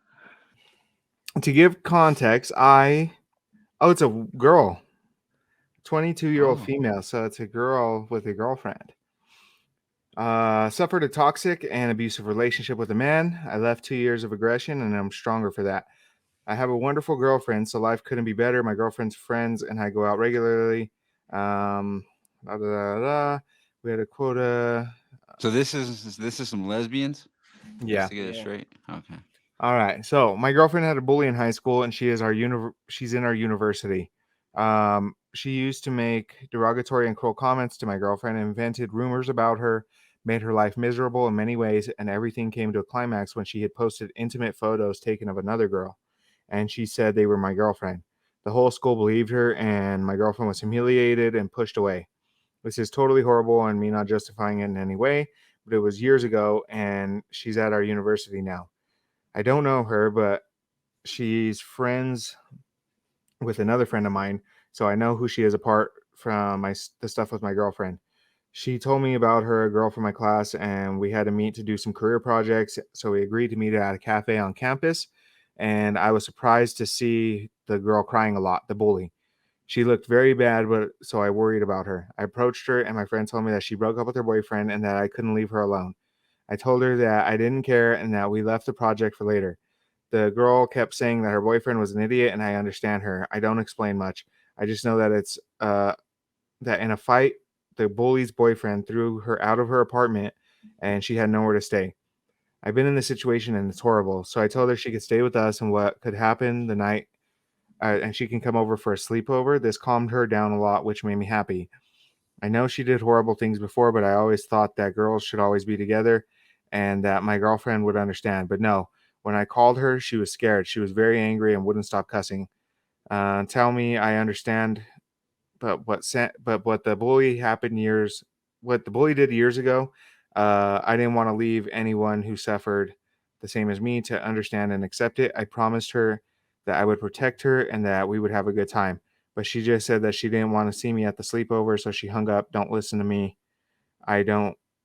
To give context, it's a girl, 22-year-old female. So it's a girl with a girlfriend. Suffered a toxic and abusive relationship with a man. I left 2 years of aggression and I'm stronger for that. I have a wonderful girlfriend, so life couldn't be better. My girlfriend's friends and I go out regularly. We had a quota. So this is some lesbians? Yeah. Just to get it straight. Okay. All right. So my girlfriend had a bully in high school, and she's in our university. She used to make derogatory and cruel comments to my girlfriend, and invented rumors about her, made her life miserable in many ways, and everything came to a climax when she had posted intimate photos taken of another girl, and she said they were my girlfriend. The whole school believed her, and my girlfriend was humiliated and pushed away. This is totally horrible, and me not justifying it in any way, but it was years ago, and she's at our university now. I don't know her, but she's friends with another friend of mine, so I know who she is apart from the stuff with my girlfriend. She told me about her, a girl from my class, and we had to meet to do some career projects, so we agreed to meet at a cafe on campus, and I was surprised to see the girl crying a lot, the bully. She looked very bad, so I worried about her. I approached her, and my friend told me that she broke up with her boyfriend and that I couldn't leave her alone. I told her that I didn't care and that we left the project for later. The girl kept saying that her boyfriend was an idiot, and I understand her. I don't explain much. I just know that it's that in a fight, the bully's boyfriend threw her out of her apartment, and she had nowhere to stay. I've been in this situation, and it's horrible. So I told her she could stay with us, and what could happen the night, and she can come over for a sleepover. This calmed her down a lot, which made me happy. I know she did horrible things before, but I always thought that girls should always be together and that my girlfriend would understand. But no, when I called her, she was scared. She was very angry and wouldn't stop cussing. Tell me I understand, but what the bully what the bully did years ago, I didn't want to leave anyone who suffered the same as me to understand and accept it. I promised her that I would protect her and that we would have a good time. But she just said that she didn't want to see me at the sleepover, so she hung up. Don't listen to me. I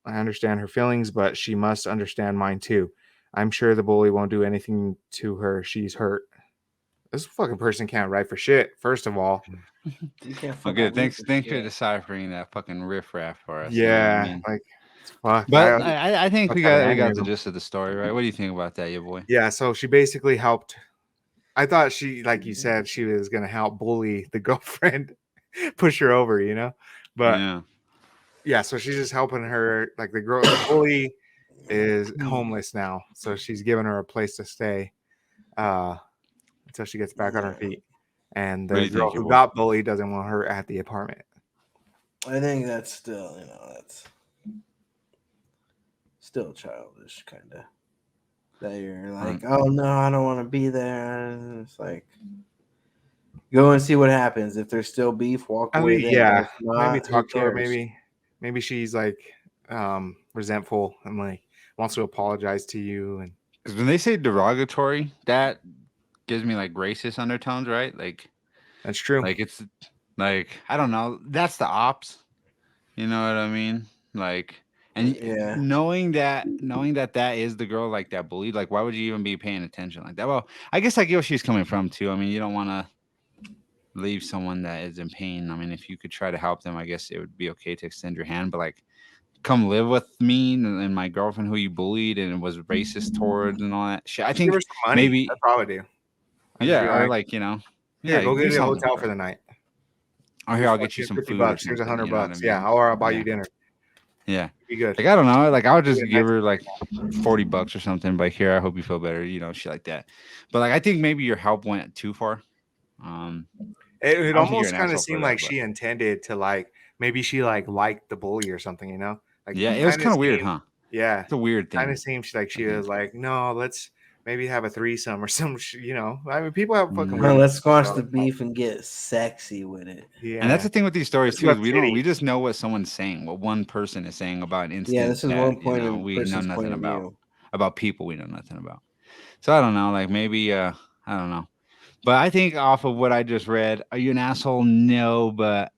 understand her feelings, but she must understand mine too. I'm sure the bully won't do anything to her. She's hurt. This fucking person can't write for shit, first of all. You can't Okay, thanks for deciphering that fucking riffraff for us. Yeah, You know what I mean? fuck. But I think we got the aneurysm. gist of the story, right? What do you think about that, you boy? Yeah, so she basically helped. I thought she, like you said, she was gonna help bully the girlfriend, push her over, you know. But Yeah. yeah, so she's just helping her. Like the girl, the bully is homeless now, so she's giving her a place to stay until she gets back on her feet. And What do the you girl think, who your boy? got bullied doesn't want her at the apartment. I think that's still, that's still childish, kind of. That you're like, oh no, I don't want to be there. And it's like, go and see what happens. If there's still beef, walk I away mean, then. yeah, If not, maybe who talk to her. cares? Maybe she's like resentful and like wants to apologize to you. And Because when they say derogatory, that gives me like racist undertones, right? that's true. Like it's like I don't know. That's the ops. You know what I mean? Like, and Yeah. knowing that that is the girl like that bullied, like why would you even be paying attention like that? Well, I guess I get where she's coming from too. I mean, you don't want to leave someone that is in pain. I mean, if you could try to help them, I guess it would be okay to extend your hand. But like, come live with me and my girlfriend who you bullied and was racist towards and all that shit. I Give her think some money. maybe That's all I do. I just yeah, be or like, like here, go do get a something hotel for for her. the night. Or here, I'll get you some 50 food or bucks. Here's something. You know what I $100. mean? Yeah, or I'll buy Yeah. you dinner. Yeah. Be good. Like I don't know, like I would just Yeah, give her like $40 or something. Like here, I hope you feel better, shit like that. But like I think maybe your help went too far. It I don't think you're almost an kind of asshole for seemed that, like but she intended to like maybe she like liked the bully or something, you know? Like yeah, it was kind kind of weird, huh? yeah, It's a weird kind thing. of seems like she I was think. like, no, let's maybe have a threesome or some, you know. I mean, people have fucking Well, weird. let's squash stuff. the beef and get sexy with it. And that's Yeah, the thing with these stories it's too, is about we titties. just know what someone's saying, what one person is saying about an Yeah, instance this is that one point of we know person's nothing point of about. view. About people we know nothing about. So I don't know, like maybe I don't know. But I think off of what I just read, are you an asshole? No, but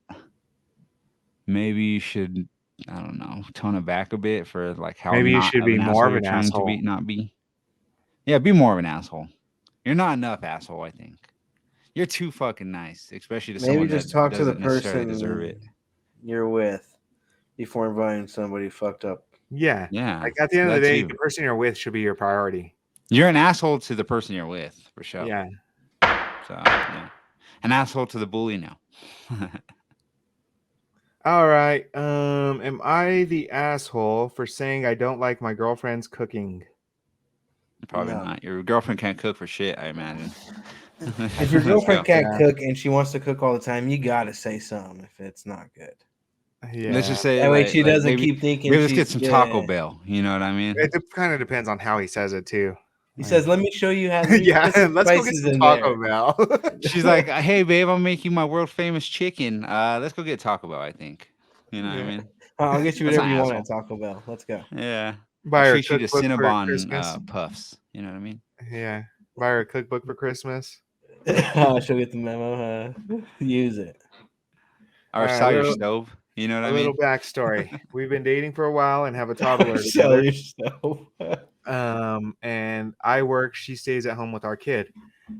maybe you should, I don't know, tone it back a bit for like how Maybe you not should of be an more asshole of you're an trying to asshole. be, not be. Yeah, be more of an asshole. You're not enough asshole, I think. You're too fucking nice, especially to Maybe someone just that talk to the doesn't necessarily deserve it. person you're with before inviting somebody fucked up. Yeah, Yeah, like at the end of the that day, too. the person you're with should be your priority. You're an asshole to the person you're with, for sure. Yeah. So, yeah. An asshole to the bully now. All right. Am I the asshole for saying I don't like my girlfriend's cooking? Probably No. not. Your girlfriend can't cook for shit, I imagine. If your Let's girlfriend go. can't Yeah. cook and she wants to cook all the time, you gotta say something if it's not good. Yeah. Let's just say That way like, she doesn't maybe, keep thinking maybe let's get she's some Taco good. Bell. You know what I mean? It kind of depends on how he says it too. He Like, says, "Let me show you how." Let me yeah, put some let's go get spices some in Taco there. Bell. She's like, hey babe, I'm making my world famous chicken. Let's go get Taco Bell, I think. You know what I Yeah. mean? I'll get you That's whatever an you want asshole. at Taco Bell. Let's go. Yeah. Buy I'll her a treat you to cookbook for Cinnabon Christmas. puffs. You know what I mean? Yeah, buy her a cookbook for Christmas. She'll get the memo. Use it. Or All right, sell your stove. You know what a I little mean? backstory. We've been dating for a while and have a toddler Sell together. yourself. And I work. She stays at home with our kid.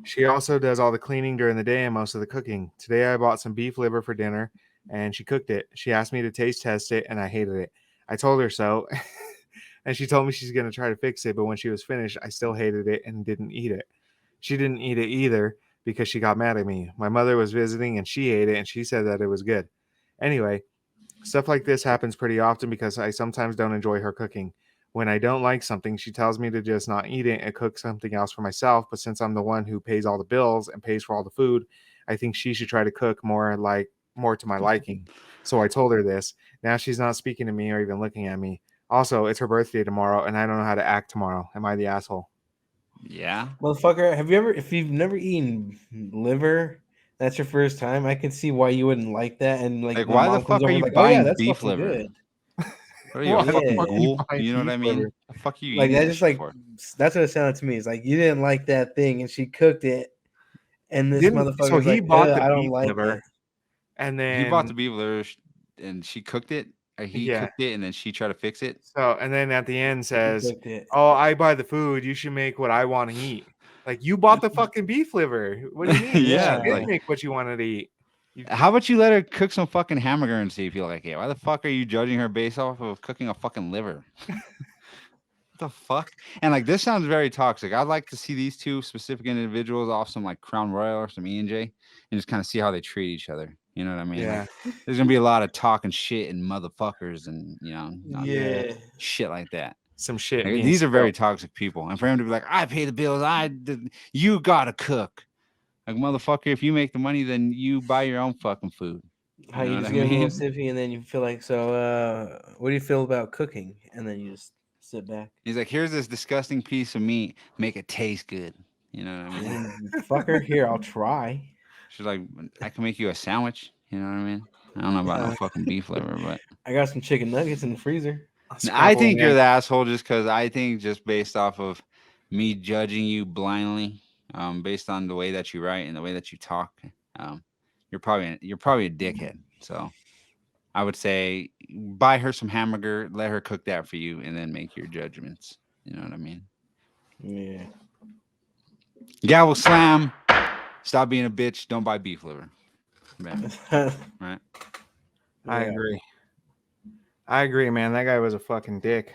She also does all the cleaning during the day and most of the cooking. Today I bought some beef liver for dinner and she cooked it. She asked me to taste test it and I hated it. I told her so. And she told me she's going to try to fix it, but when she was finished, I still hated it and didn't eat it. She didn't eat it either because she got mad at me. My mother was visiting and she ate it and she said that it was good. Anyway, stuff like this happens pretty often because I sometimes don't enjoy her cooking. When I don't like something, she tells me to just not eat it and cook something else for myself. But since I'm the one who pays all the bills and pays for all the food, I think she should try to cook more to my liking. So I told her this. Now she's not speaking to me or even looking at me. Also, it's her birthday tomorrow and I don't know how to act tomorrow. Am I the asshole? Yeah. Motherfucker, if you've never eaten liver, that's your first time, I can see why you wouldn't like that. And like my Why the mom comes fuck are over you like, oh yeah, buying that's beef fucking liver? good. What are you, a Why the fucking fuck are you ghoul? buying You know what beef I mean? liver? The fuck you Like eating that's that just shit like for? that's what it sounded to me. It's like you didn't like that thing and she cooked it, and this So motherfucker's he like, bought the I don't beef like liver it. and He bought the then beef liver and she cooked it. Or he yeah. cooked it and then she tried to fix it. So and then at the end She says, cooked it. "Oh, I buy the food. You should make what I want to eat." Like you bought the fucking beef liver. What do you mean? Yeah, She did like make what you wanted to eat. how about you let her cook some fucking hamburger and see if you like it? Why the fuck are you judging her based off of cooking a fucking liver? What the fuck? And like this sounds very toxic. I'd like to see these two specific individuals off some like Crown Royal or some E&J and just kind of see how they treat each other. You know what I mean? Yeah. Like, there's gonna be a lot of talking shit and motherfuckers and Yeah. shit like that. Some shit. Like, being these are very spilled. toxic people, and for him to be like, "I pay the bills, you gotta cook." Like, motherfucker, if you make the money, then you buy your own fucking food. How You you know just what I get a little mean? sippy and then you feel like, so what do you feel about cooking? And then you just sit back. He's like, "Here's this disgusting piece of meat. Make it taste good." You know what I mean? And fucker, here, I'll try. She's like, "I can make you a sandwich." You know what I mean? I don't know about no Yeah. fucking beef liver, but I got some chicken nuggets in the freezer. I Scrambled think you're egg. the asshole just because I think just based off of me judging you blindly, based on the way that you write and the way that you talk, um, you're probably a dickhead. So I would say buy her some hamburger, let her cook that for you, and then make your judgments. You know what I mean? Yeah. Gavel slam. Stop being a bitch. Don't buy beef liver. Man, right? I Yeah. agree. I agree, man. That guy was a fucking dick.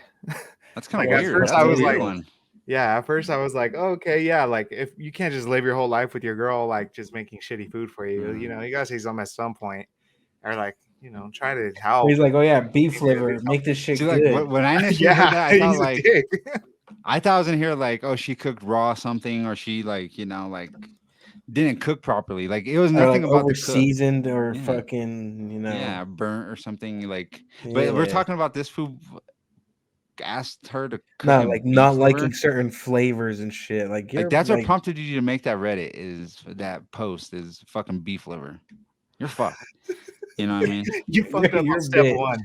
That's kind Like, of at weird. first That's I a was weird like- one. Yeah, at first I was like, oh, okay, yeah, like if you can't just live your whole life with your girl, like just making shitty food for you, you know, you gotta say something at some point, or like, you know, try to help. He's like, oh yeah, beef Yeah, do liver, make this shit See, like good. when I initially yeah, heard that, I thought he's a like dick. I was in here like, oh, she cooked raw something, or she like, like didn't cook properly. Like it was Or nothing like about over the cook. seasoned or Yeah. fucking, Yeah, burnt or something. Like, but we're Yeah. talking about this food. Asked her to cook No, him like beef not liver. liking certain flavors and shit. Like you're Like that's like, what prompted you to make that Reddit is that post is fucking beef liver. You're fucked. You know what I mean? You fucked up You're on step bitch. one.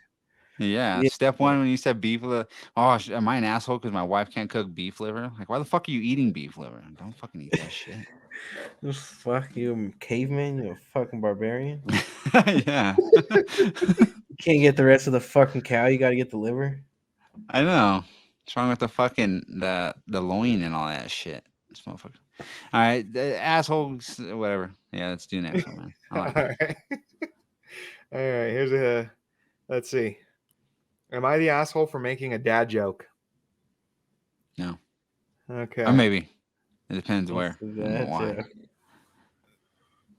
Yeah. Yeah. Step one when you said beef liver. Oh, am I an asshole because my wife can't cook beef liver? Like, why the fuck are you eating beef liver? Don't fucking eat that shit. Fuck you, caveman. You a fucking barbarian. Yeah. You can't get the rest of the fucking cow. You got to get the liver. I know. What's wrong with the fucking the loin and all that shit? This motherfucker. All right, the assholes, whatever. Yeah, let's do next one, man. I All like it. right. All right, here's a let's see. Am I the asshole for making a dad joke? No. Okay. Or maybe. It depends where. What's and that, why. yeah.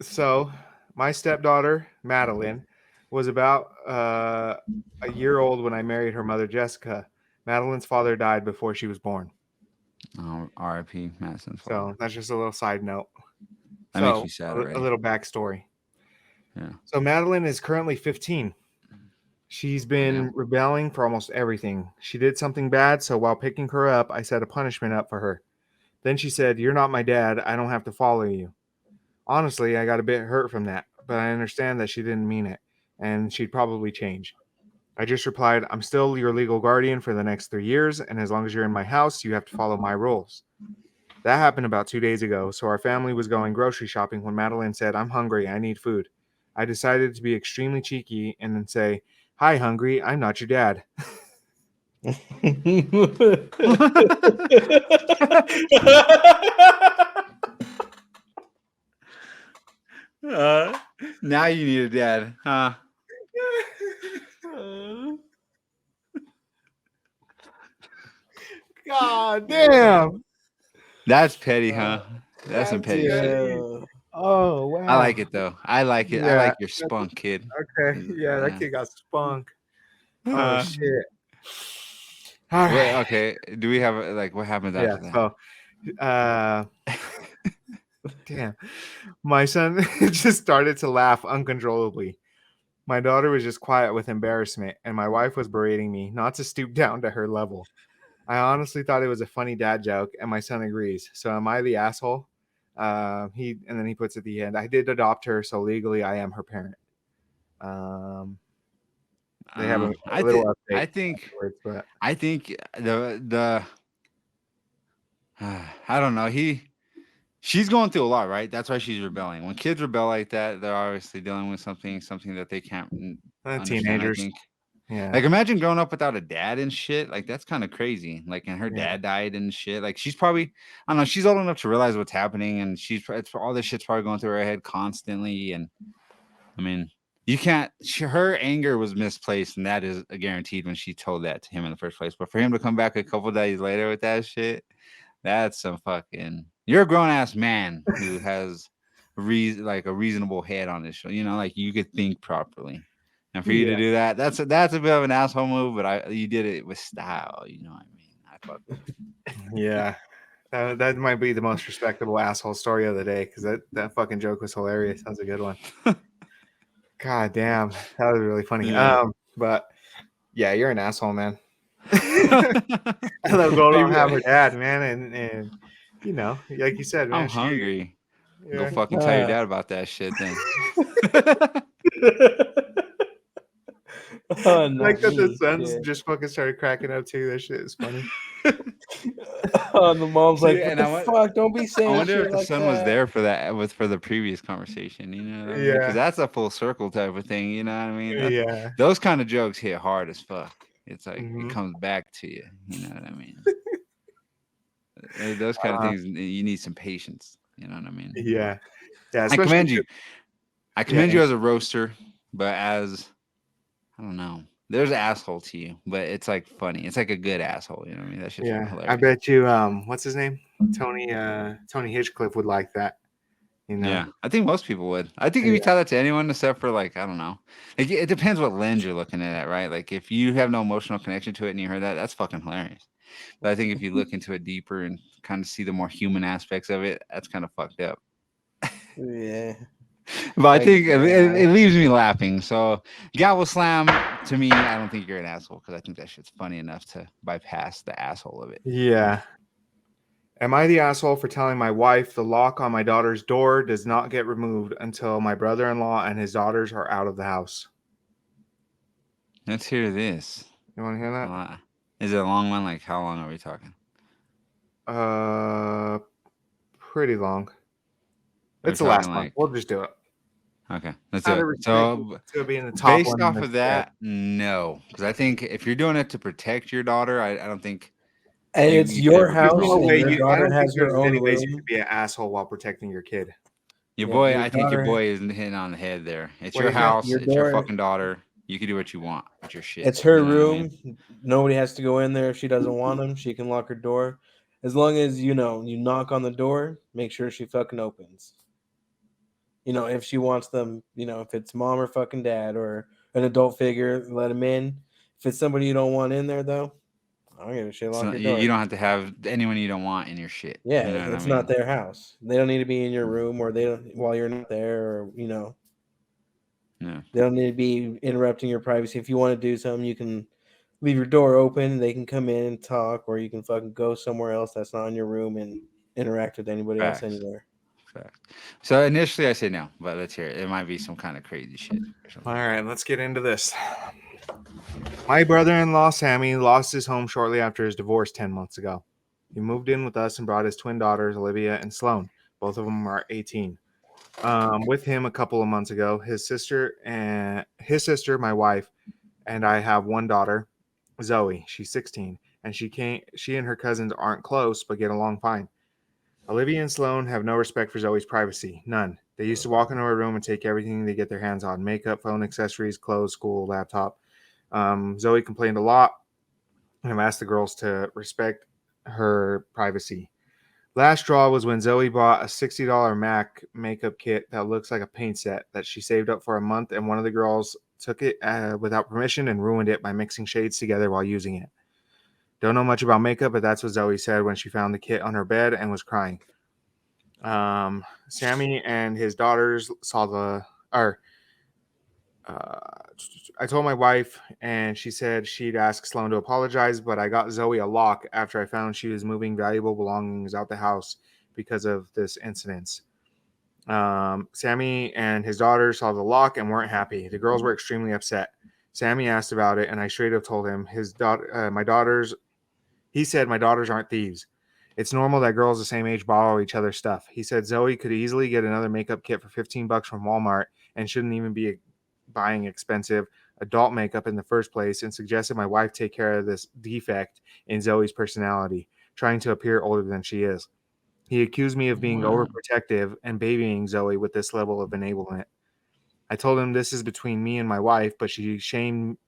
So, my stepdaughter, Madeline, was about a year old when I married her mother, Jessica. Madeline's father died before she was born. Oh, R.I.P. Madison's So, father. that's just a little side note. That So, makes me sad a already. little backstory. Yeah. So, Madeline is currently 15. She's been rebelling for almost everything. She did something bad, so while picking her up, I set a punishment up for her. Then she said, "You're not my dad. I don't have to follow you." Honestly, I got a bit hurt from that, but I understand that she didn't mean it, and she'd probably change. I just replied, "I'm still your legal guardian for the next 3 years, and as long as you're in my house, you have to follow my rules." That happened about 2 days ago, so our family was going grocery shopping when Madeline said, "I'm hungry, I need food." I decided to be extremely cheeky and then say, "Hi, hungry, I'm not your dad." Now you need a dad, huh? God damn. That's petty, huh? That's some petty That's shit. Yeah. Oh, wow. I like it though. I like it. I Yeah, like your spunk, kid. Okay. Yeah, that kid got spunk. Oh, shit. All right. Wait, okay. Do we have like what happens Yeah. after that? So, damn. My son just started to laugh uncontrollably. My daughter was just quiet with embarrassment, and my wife was berating me not to stoop down to her level. I honestly thought it was a funny dad joke, and my son agrees. So, am I the asshole? And then he puts at the end, I did adopt her, so legally I am her parent. They have a little update. I think afterwards, but I think the I don't know. She's going through a lot, right? That's why she's rebelling. When kids rebel like that, they're obviously dealing with something that they can't understand, teenagers. I think. Yeah. Like imagine growing up without a dad and shit. Like that's kind of crazy. Like and her dad died and shit. Like she's probably I don't know. She's old enough to realize what's happening, and all this shit's probably going through her head constantly. And I mean, you can't. Her anger was misplaced, and that is a guaranteed when she told that to him in the first place. But for him to come back a couple days later with that shit, that's some fucking. You're a grown ass man who has like a reasonable head on his shoulder. You know, like you could think properly. And for you Yeah. to do that, that's a bit of an asshole move, but you did it with style. You know what I mean? I fuck with it. Yeah. That might be the most respectable asshole story of the day because that fucking joke was hilarious. That was a good one. God damn, that was really funny. Yeah. But yeah, you're an asshole, man. I love going on have her dad, man, and you know, like you said, man. I'm hungry. Go Yeah. fucking tell your dad about that shit then. Oh, Like not that the me. sons Shit. just fucking started cracking up too. That shit is funny. Oh, the mom's like, See, what and the fuck? Don't be I saying wonder shit if the like son that. was there for that for the previous conversation. You know what I mean? Yeah. Because that's a full circle type of thing. You know what I mean? Yeah. Those kind of jokes hit hard as fuck. It's like Mhm. it comes back to you. You know what I mean? Those kind of things, you need some patience. You know what I mean? Yeah. Yeah. I Especially commend you. I commend Yeah. you as a roaster, but as I don't know, there's an asshole to you, but it's like funny. It's like a good asshole. You know what I mean? That's just Yeah. hilarious. I bet you. What's his name? Tony Hitchcliff would like that. You know. Yeah, I think most people would. I think if you tell that to anyone, except for like I don't know, like, it depends what lens you're looking at, right? Like if you have no emotional connection to it and you heard that, that's fucking hilarious. But I think if you look into it deeper and kind of see the more human aspects of it, that's kind of fucked up. Yeah. But I Like, think it leaves me laughing. So gavel slam to me, I don't think you're an asshole because I think that shit's funny enough to bypass the asshole of it. Yeah. Am I the asshole for telling my wife the lock on my daughter's door does not get removed until my brother-in-law and his daughters are out of the house? Let's hear this. You want to hear that? Is it a long one? Like how long are we talking? Pretty long. Are we It's the last talking one. like? We'll just do it. Okay, let's do Out of it. respect So, to being the top based one. off of that, no, because I think if you're doing it to protect your daughter, I don't think and it's your ever house, There's no and way your I daughter don't think has her there's own any ways you room. could be an asshole while protecting your kid. your Yeah, boy. your I think your daughter- boy is hitting on the head there. It's What your is that? house. Your It's your daughter- fucking daughter. You can do what you want with your shit. It's her you know what I room. mean? Nobody has to go in there if she doesn't want them. She can lock her door. As long as you knock on the door, make sure she fucking opens. If she wants them, if it's mom or fucking dad or an adult figure, let them in. If it's somebody you don't want in there, though, I don't give a shit. Lock So your you door. don't have to have anyone you don't want in your shit. Yeah, you know what it's I mean? not their house. They don't need to be in your room, or they don't while you're not there, or Yeah. they don't need to be interrupting your privacy. If you want to do something, you can leave your door open. They can come in and talk, or you can fucking go somewhere else that's not in your room and interact with anybody else Facts. anywhere. Fact. So initially I say no, but let's hear it. It might be some kind of crazy shit or something. All right, let's get into this. My brother-in-law, Sammy, lost his home shortly after his divorce 10 months ago. He moved in with us and brought his twin daughters, Olivia and Sloan. Both of them are 18. With him a couple of months ago, his sister, my wife, and I have one daughter, Zoe. She's 16, and she and her cousins aren't close, but get along fine. Olivia and Sloan have no respect for Zoe's privacy. None. They used to walk into her room and take everything they get their hands on: makeup, phone, accessories, clothes, school, laptop. Zoe complained a lot, and I've asked the girls to respect her privacy. Last straw was when Zoe bought a $60 MAC makeup kit that looks like a paint set that she saved up for a month, and one of the girls took it without permission and ruined it by mixing shades together while using it. Don't know much about makeup, but that's what Zoe said when she found the kit on her bed and was crying. Sammy and his daughters saw I told my wife, and she said she'd ask Sloan to apologize, but I got Zoe a lock after I found she was moving valuable belongings out the house because of this incident. Sammy and his daughters saw the lock and weren't happy. The girls were extremely upset. Sammy asked about it, and I straight up told him he said my daughters aren't thieves. It's normal that girls the same age borrow each other's stuff. He said Zoe could easily get another makeup kit for $15 from Walmart and shouldn't even be buying expensive adult makeup in the first place, and suggested my wife take care of this defect in Zoe's personality, trying to appear older than she is. He accused me of being overprotective and babying Zoe with this level of enablement. I told him this is between me and my wife, but she shamed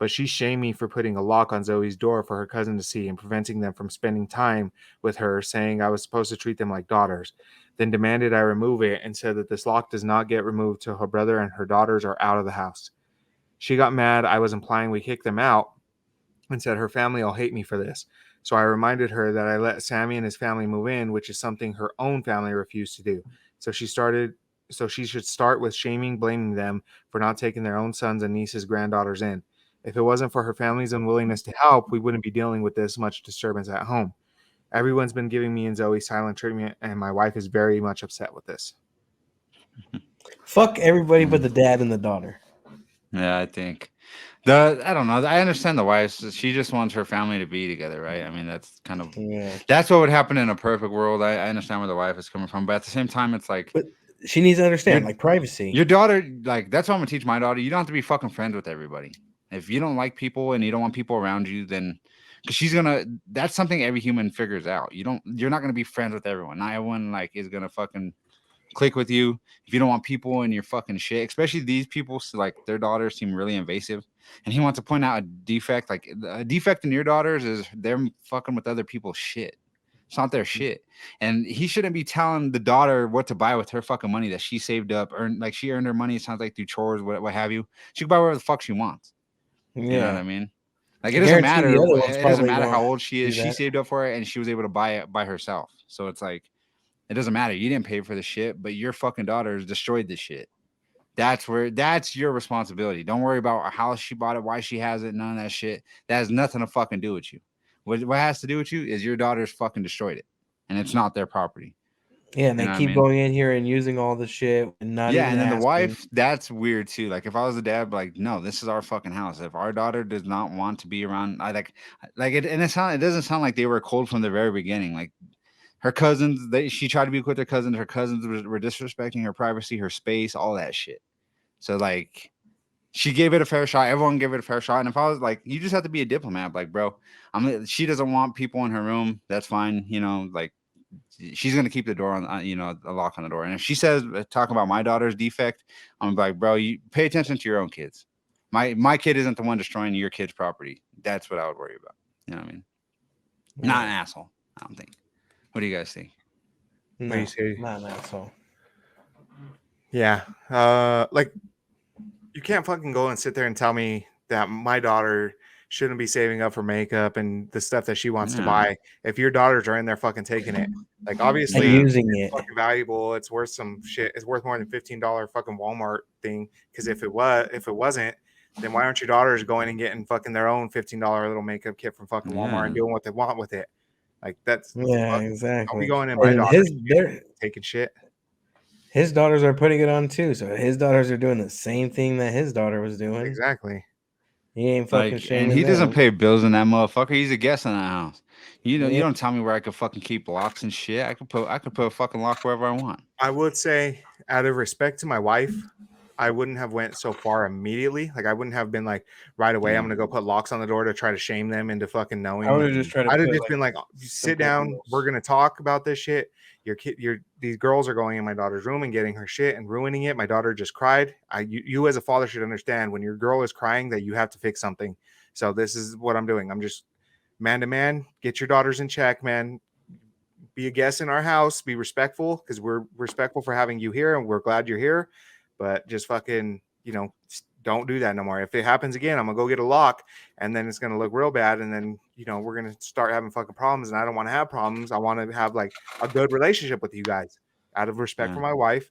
me for putting a lock on Zoe's door for her cousin to see and preventing them from spending time with her, saying I was supposed to treat them like daughters. then demanded I remove it and said that this lock does not get removed till her brother and her daughters are out of the house. She got mad. I was implying we kick them out and said her family will hate me for this. So I reminded her that I let Sammy and his family move in, which is something her own family refused to do. So she should start with shaming, blaming them for not taking their own sons and nieces, granddaughters in. If it wasn't for her family's unwillingness to help, we wouldn't be dealing with this much disturbance at home. Everyone's been giving me and Zoe silent treatment, and my wife is very much upset with this. Fuck everybody but the dad and the daughter. Yeah, I think I don't know. I understand the wife. She just wants her family to be together, right? I mean, that's kind of that's what would happen in a perfect world. I understand where the wife is coming from, but at the same time, it's like, but she needs to understand like privacy. Your daughter, like that's what I'm gonna teach my daughter. You don't have to be fucking friends with everybody. If you don't like people and you don't want people around you, then because that's something every human figures out. You're not gonna be friends with everyone. Not everyone like is gonna fucking click with you. If you don't want people in your fucking shit, especially these people, like their daughters seem really invasive, and he wants to point out a defect. Like a defect in your daughters is they're fucking with other people's shit. It's not their shit, and he shouldn't be telling the daughter what to buy with her fucking money that she saved up, she earned her money. It sounds like through chores, what have you. She can buy whatever the fuck she wants. Yeah. You know what I mean? Like it doesn't matter. It doesn't matter how old she is. She saved up for it, and she was able to buy it by herself. So it's like, it doesn't matter. You didn't pay for the shit, but your fucking daughter has destroyed this shit. That's your responsibility. Don't worry about how she bought it, why she has it, none of that shit. That has nothing to fucking do with you. What has to do with you is your daughter's fucking destroyed it, and it's not their property. Yeah, and they keep going in here and using all the shit and not. Yeah, and then the wife, that's weird too. Like if I was a dad, like, no, this is our fucking house. If our daughter does not want to be around, I like it, and it doesn't sound like they were cold from the very beginning. Like her cousins, she tried to be with her cousins. Her cousins were disrespecting her privacy, her space, all that shit. So like, she gave it a fair shot. Everyone gave it a fair shot. And if I was like, you just have to be a diplomat. Like, bro, she doesn't want people in her room. That's fine. You know, like she's gonna keep the door on, a lock on the door. And if she says talk about my daughter's defect, I'm like, bro, you pay attention to your own kids. My kid isn't the one destroying your kid's property. That's what I would worry about. You know what I mean? Yeah. Not an asshole, I don't think. What do you guys think? No, not an asshole. Yeah. Like you can't fucking go and sit there and tell me that my daughter shouldn't be saving up for makeup and the stuff that she wants to buy. If your daughters are in there fucking taking it, like obviously using it, fucking valuable. It's worth some shit. It's worth more than $15 fucking Walmart thing. Because if it wasn't, then why aren't your daughters going and getting fucking their own $15 little makeup kit from fucking Walmart and doing what they want with it? Like that's exactly. I'll be going in my daughters taking shit. His daughters are putting it on too, so his daughters are doing the same thing that his daughter was doing. Exactly. He ain't fucking shaming. And he doesn't pay bills in that motherfucker. He's a guest in that house. You don't tell me where I could fucking keep locks and shit. I could put a fucking lock wherever I want. I would say, out of respect to my wife, I wouldn't have went so far immediately. Like I wouldn't have been like right away. I'm gonna go put locks on the door to try to shame them into fucking knowing. I would have just tried to. I'd have just been like, sit down. We're gonna talk about this shit. These girls are going in my daughter's room and getting her shit and ruining it. My daughter just cried. You as a father should understand when your girl is crying that you have to fix something. So this is what I'm doing. I'm just man to man. Get your daughters in check, man. Be a guest in our house. Be respectful because we're respectful for having you here and we're glad you're here. But just fucking, don't do that no more. If it happens again, I'm gonna go get a lock and then it's gonna look real bad. And then, we're gonna start having fucking problems. And I don't want to have problems. I want to have like a good relationship with you guys out of respect for my wife,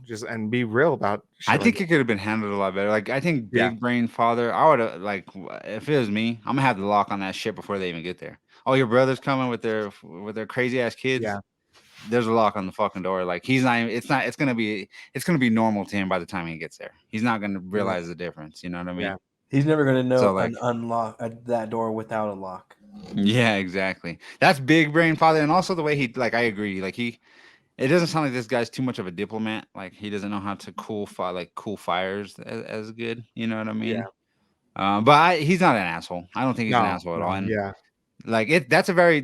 just and be real about shit. I think it could have been handled a lot better. Like I think big brain father, I would have like if it was me, I'm gonna have the lock on that shit before they even get there. Oh, your brother's coming with their crazy ass kids. Yeah. There's a lock on the fucking door. Like he's not even, it's gonna be normal to him by the time he gets there. He's not gonna realize the difference. You know what I mean? Yeah. He's never gonna know unlock that door without a lock. Yeah, exactly. That's big brain father, and also the way he I agree. Like it doesn't sound like this guy's too much of a diplomat. Like he doesn't know how to cool fires as good. You know what I mean? Yeah. But he's not an asshole. I don't think he's an asshole at all. And like that's a very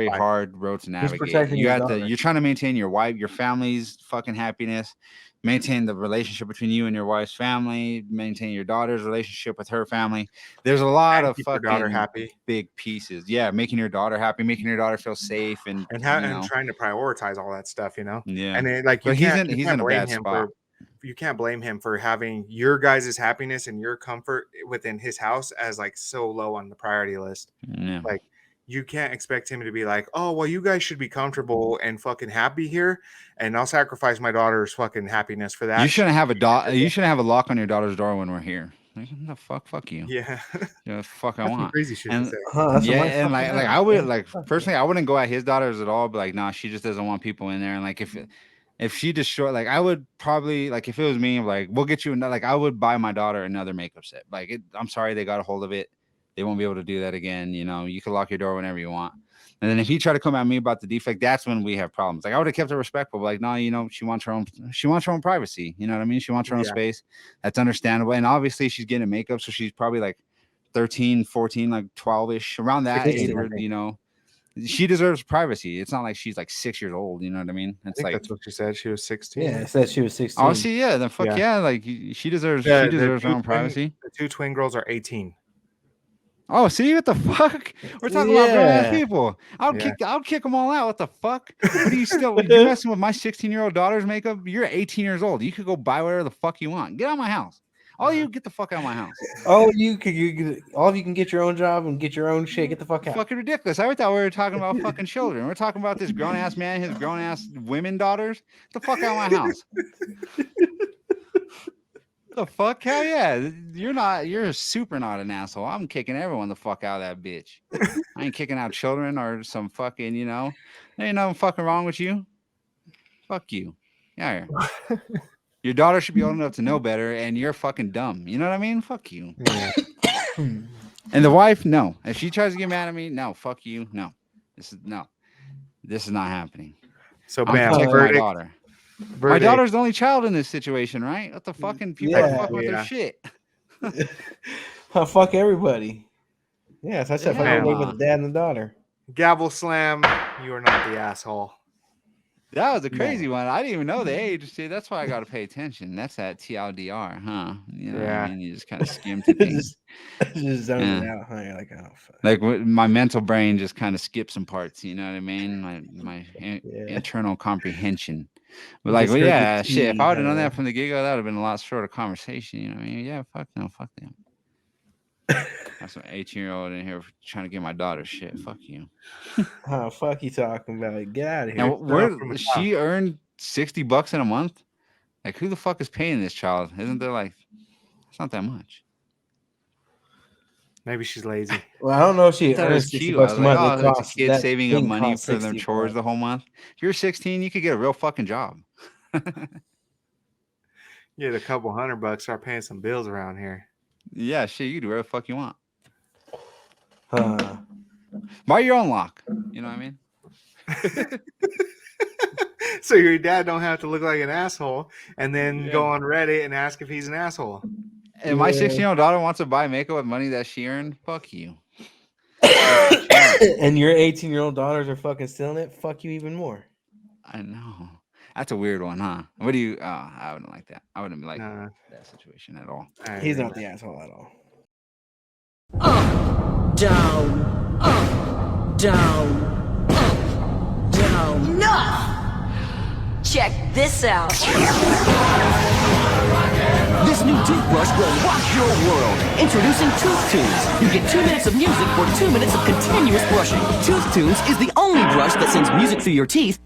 hard road to navigate. You're trying to maintain your wife, your family's fucking happiness. maintain the relationship between you and your wife's family, maintain your daughter's relationship with her family. There's a lot And of keep your daughter fucking happy. big pieces. Yeah, making your daughter happy, making your daughter feel safe, and and trying to prioritize all that stuff, yeah. And it, like But you he's can't in a blame bad him spot. you can't blame him for having your guys' happiness and your comfort within his house as like so low on the priority list. Yeah. Like you can't expect him to be like, oh well, you guys should be comfortable and fucking happy here, and I'll sacrifice my daughter's fucking happiness for that. You shouldn't have you shouldn't have a lock on your daughter's door when we're here. Like, what the fuck you. Yeah, You know, the fuck I that's some want. crazy shit to And say. That's yeah, my and fucking like house, I would man. like Fuck personally, I wouldn't go at his daughters at all. But like, nah, she just doesn't want people in there. And like, if she destroyed, like, I would probably like if it was me, like, we'll get you another. Like, I would buy my daughter another makeup set. Like, I'm sorry they got a hold of it. They won't be able to do that again. You know, you can lock your door whenever you want. And then if he tried to come at me about the defect, that's when we have problems. Like I would have kept it respectful, but like, no, you know, she wants her own privacy. You know what I mean? She wants her own Yeah. space. That's understandable. And obviously she's getting makeup, so she's probably like 13, 14, like 12-ish, around that 16, age I where, think. you know, she deserves privacy. It's not like she's like 6 years old. You know what I mean? I It's think like, that's what she said. She was 16. Yeah, it said she was 16. oh, see, yeah, then fuck Yeah. yeah. Like she deserves The her two own privacy. the two twin girls are 18. Oh, see what the fuck? We're talking about grown ass Yeah. people. I'll Yeah. kick them all out. What the fuck? What are you still? You're messing with my 16-year-old daughter's makeup. You're 18 years old. You could go buy whatever the fuck you want. Get out of my house. All you get the fuck out of my house. All of you can get your own job and get your own shit. Get the fuck out. Fucking ridiculous. I thought we were talking about fucking children. We're talking about this grown ass man, his grown ass women daughters. Get the fuck out of my house. The fuck? Hell yeah. You're super not an asshole. I'm kicking everyone the fuck out of that bitch. I ain't kicking out children or some fucking, you know, there ain't nothing fucking wrong with you. Fuck you. Yeah. Your daughter should be old enough to know better, and you're fucking dumb. You know what I mean? Fuck you. Yeah. And the wife, no. If she tries to get mad at me, no, fuck you. No. This is not happening. So I'm bam, protecting my verdict. daughter. My Verdict. daughter's the only child in this situation, right? What the fucking people Yeah. fuck with Yeah. their shit. Fuck everybody. Yeah, so I said fuck Yeah. everybody but the dad and the daughter. Gavel slam. You are not the asshole. That was a crazy one. I didn't even know the age. See, that's why I got to pay attention. That's that TLDR, huh? You know what Yeah. I mean? You just kind of skim to things. Just zoning it Yeah. out. Huh? You're like, oh fuck. Like my mental brain just kind of skips some parts. You know what I mean? My Yeah. internal comprehension. But You like, just well, heard the yeah, shit. If T, I would have known huh? that from the get-go, that would have been a lot shorter conversation. You know what I mean? Yeah, fuck no, fuck them. That's an 18-year-old in here trying to get my daughter shit. Fuck you. Oh, fuck you talking about? Get out of here. And where from the she earned $60 in a month? Like, who the fuck is paying this child? Isn't there like, it's not that much. Maybe she's lazy. Well, I don't know if she I thought it earns was 60 cute. I bucks was a like, month. oh, It it's a costs, kid that saving up thing money costs for them 60 chores bucks. the whole month. If you're 16, you could get a real fucking job. Get a couple $100, start paying some bills around here. Yeah, shit, you can do whatever the fuck you want. Huh. Buy your own lock. You know what I mean? So your dad don't have to look like an asshole and then Yeah. go on Reddit and ask if he's an asshole. And my Yeah. 16-year-old daughter wants to buy makeup with money that she earned. Fuck you. And your 18-year-old daughters are fucking stealing it. Fuck you even more. I know. That's a weird one, huh? What do you? I wouldn't like that. I wouldn't like Nah. that situation at all. I He's agree. not the asshole at all. Down, down, down. No! Check this out. This new toothbrush will rock your world. Introducing Tooth Tunes. You get 2 minutes of music for 2 minutes of continuous brushing. Tooth Tunes is the only brush that sends music through your teeth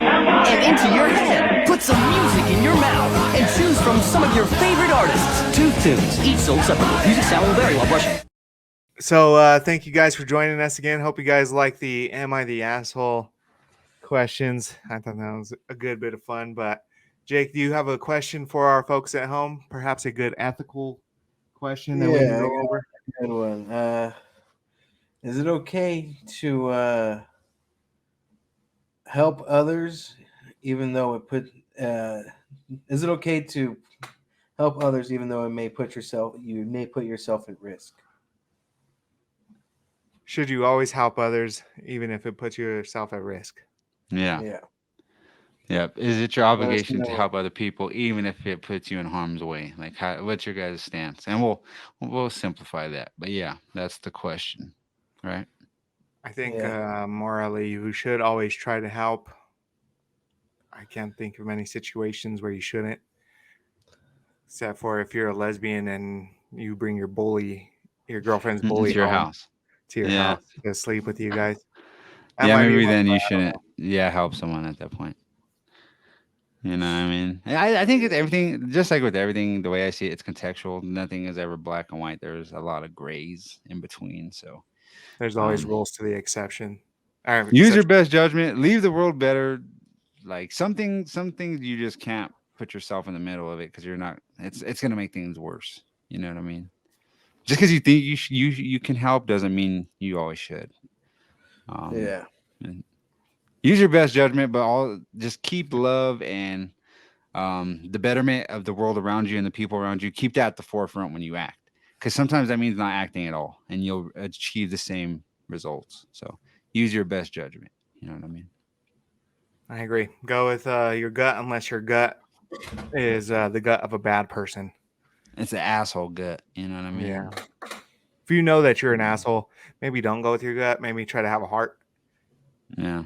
and into your head. Put some music in your mouth and choose from some of your favorite artists. Tooth Tunes, each sold separately. Music sound will vary while brushing. So thank you guys for joining us again. Hope you guys like the Am I the Asshole questions. I thought that was a good bit of fun. But Jake, do you have a question for our folks at home? Perhaps a good ethical question that we can Yeah, I go got over? Good one. Is it okay to help others even though it put is it okay to help others even though it may put yourself at risk? Should you always help others even if it puts yourself at risk? Yeah. Yeah. Yep. Is it your Let us obligation to know. help other people, even if it puts you in harm's way? Like, what's your guys' stance? And we'll simplify that. But yeah, that's the question, right? I think Yeah. morally, you should always try to help. I can't think of many situations where you shouldn't, except for if you're a lesbian and you bring your girlfriend's bully It's your home house. to your Yeah. house to sleep with you guys. That Yeah. might be Maybe one then way, you I don't shouldn't. know. Yeah, help someone at that point. You know what I mean? I think it's everything, just like with everything, the way I see it, it's contextual. Nothing is ever black and white. There's a lot of grays in between. So There's always um, rules to the exception. use your Exception. best judgment. Leave the world better. Like some things you just can't put yourself in the middle of it because you're not. It's gonna make things worse. You know what I mean? Just because you think you can help doesn't mean you always should. Um, Yeah. and use your best judgment, but just keep love and the betterment of the world around you and the people around you. Keep that at the forefront when you act, because sometimes that means not acting at all, and you'll achieve the same results. So use your best judgment. You know what I mean? I agree. Go with your gut unless your gut is the gut of a bad person. It's an asshole gut. You know what I Yeah. mean? If you know that you're an asshole, maybe don't go with your gut. Maybe try to have a heart. Yeah.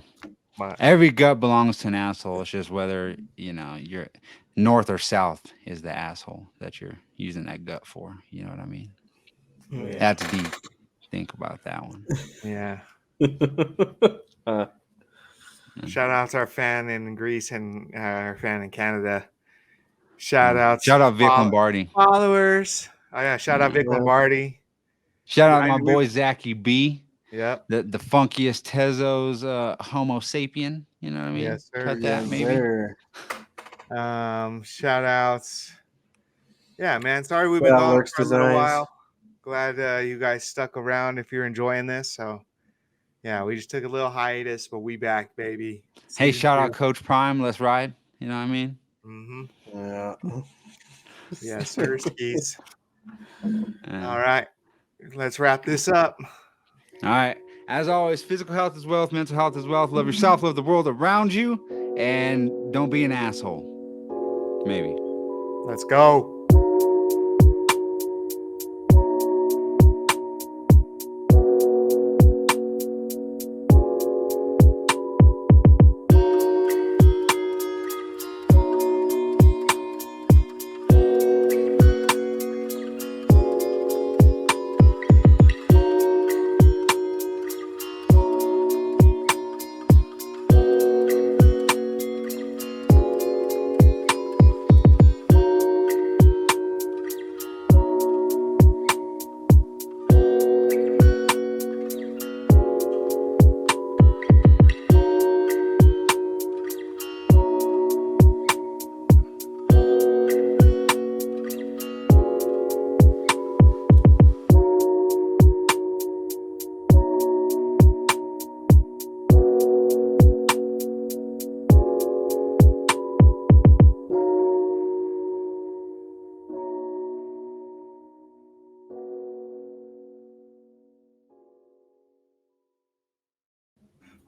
But Every gut belongs to an asshole. It's just whether you're north or south is the asshole that you're using that gut for. You know what I mean? Yeah. That's deep. Think about that one. yeah. Uh, Shout out to our fan in Greece and our fan in Canada. Shout Yeah. outs Shout out Vic Lombardi. followers. Oh yeah, shout out Vic Yeah. Lombardi. Shout out my Remind- boy Zachy B. Yep. The funkiest Tezos Homo sapien. You know what I mean? Yes, sir. Cut that yes, maybe. sir. Shout outs. Yeah, man. Sorry we've been Shout out gone Lurks for a little Designs. while. Glad you guys stuck around if you're enjoying this. So yeah, we just took a little hiatus, but we back, baby. Hey, shout out Coach Prime. Let's ride. You know what I mean? Mm-hmm. Yeah. Yes, sir. Skis. Yeah. All right. Let's wrap this up. All right. As always, physical health is wealth, mental health is wealth. Love yourself, love the world around you, and don't be an asshole. Maybe. Let's go.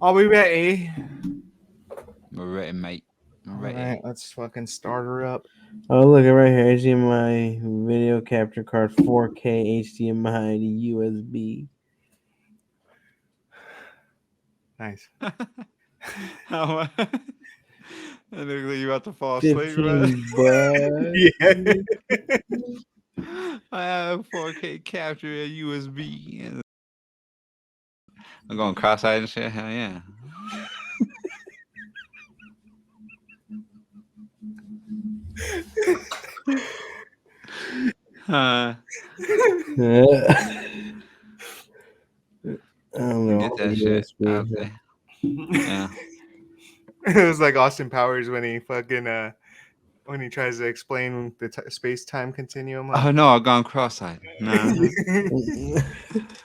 Are we ready? We're ready, mate. We're All ready. right, let's fucking start her up. Oh, look at right here. HDMI video capture card 4K HDMI to USB. Nice. How I look like you about to fall asleep, 15 bucks. Yeah. I have 4K capture a USB. I'm going cross-eyed and shit. Hell yeah. I don't know. Get that shit out there. Yeah. It was like Austin Powers when he fucking when he tries to explain the space-time continuum. Oh no, I've gone cross-eyed. No.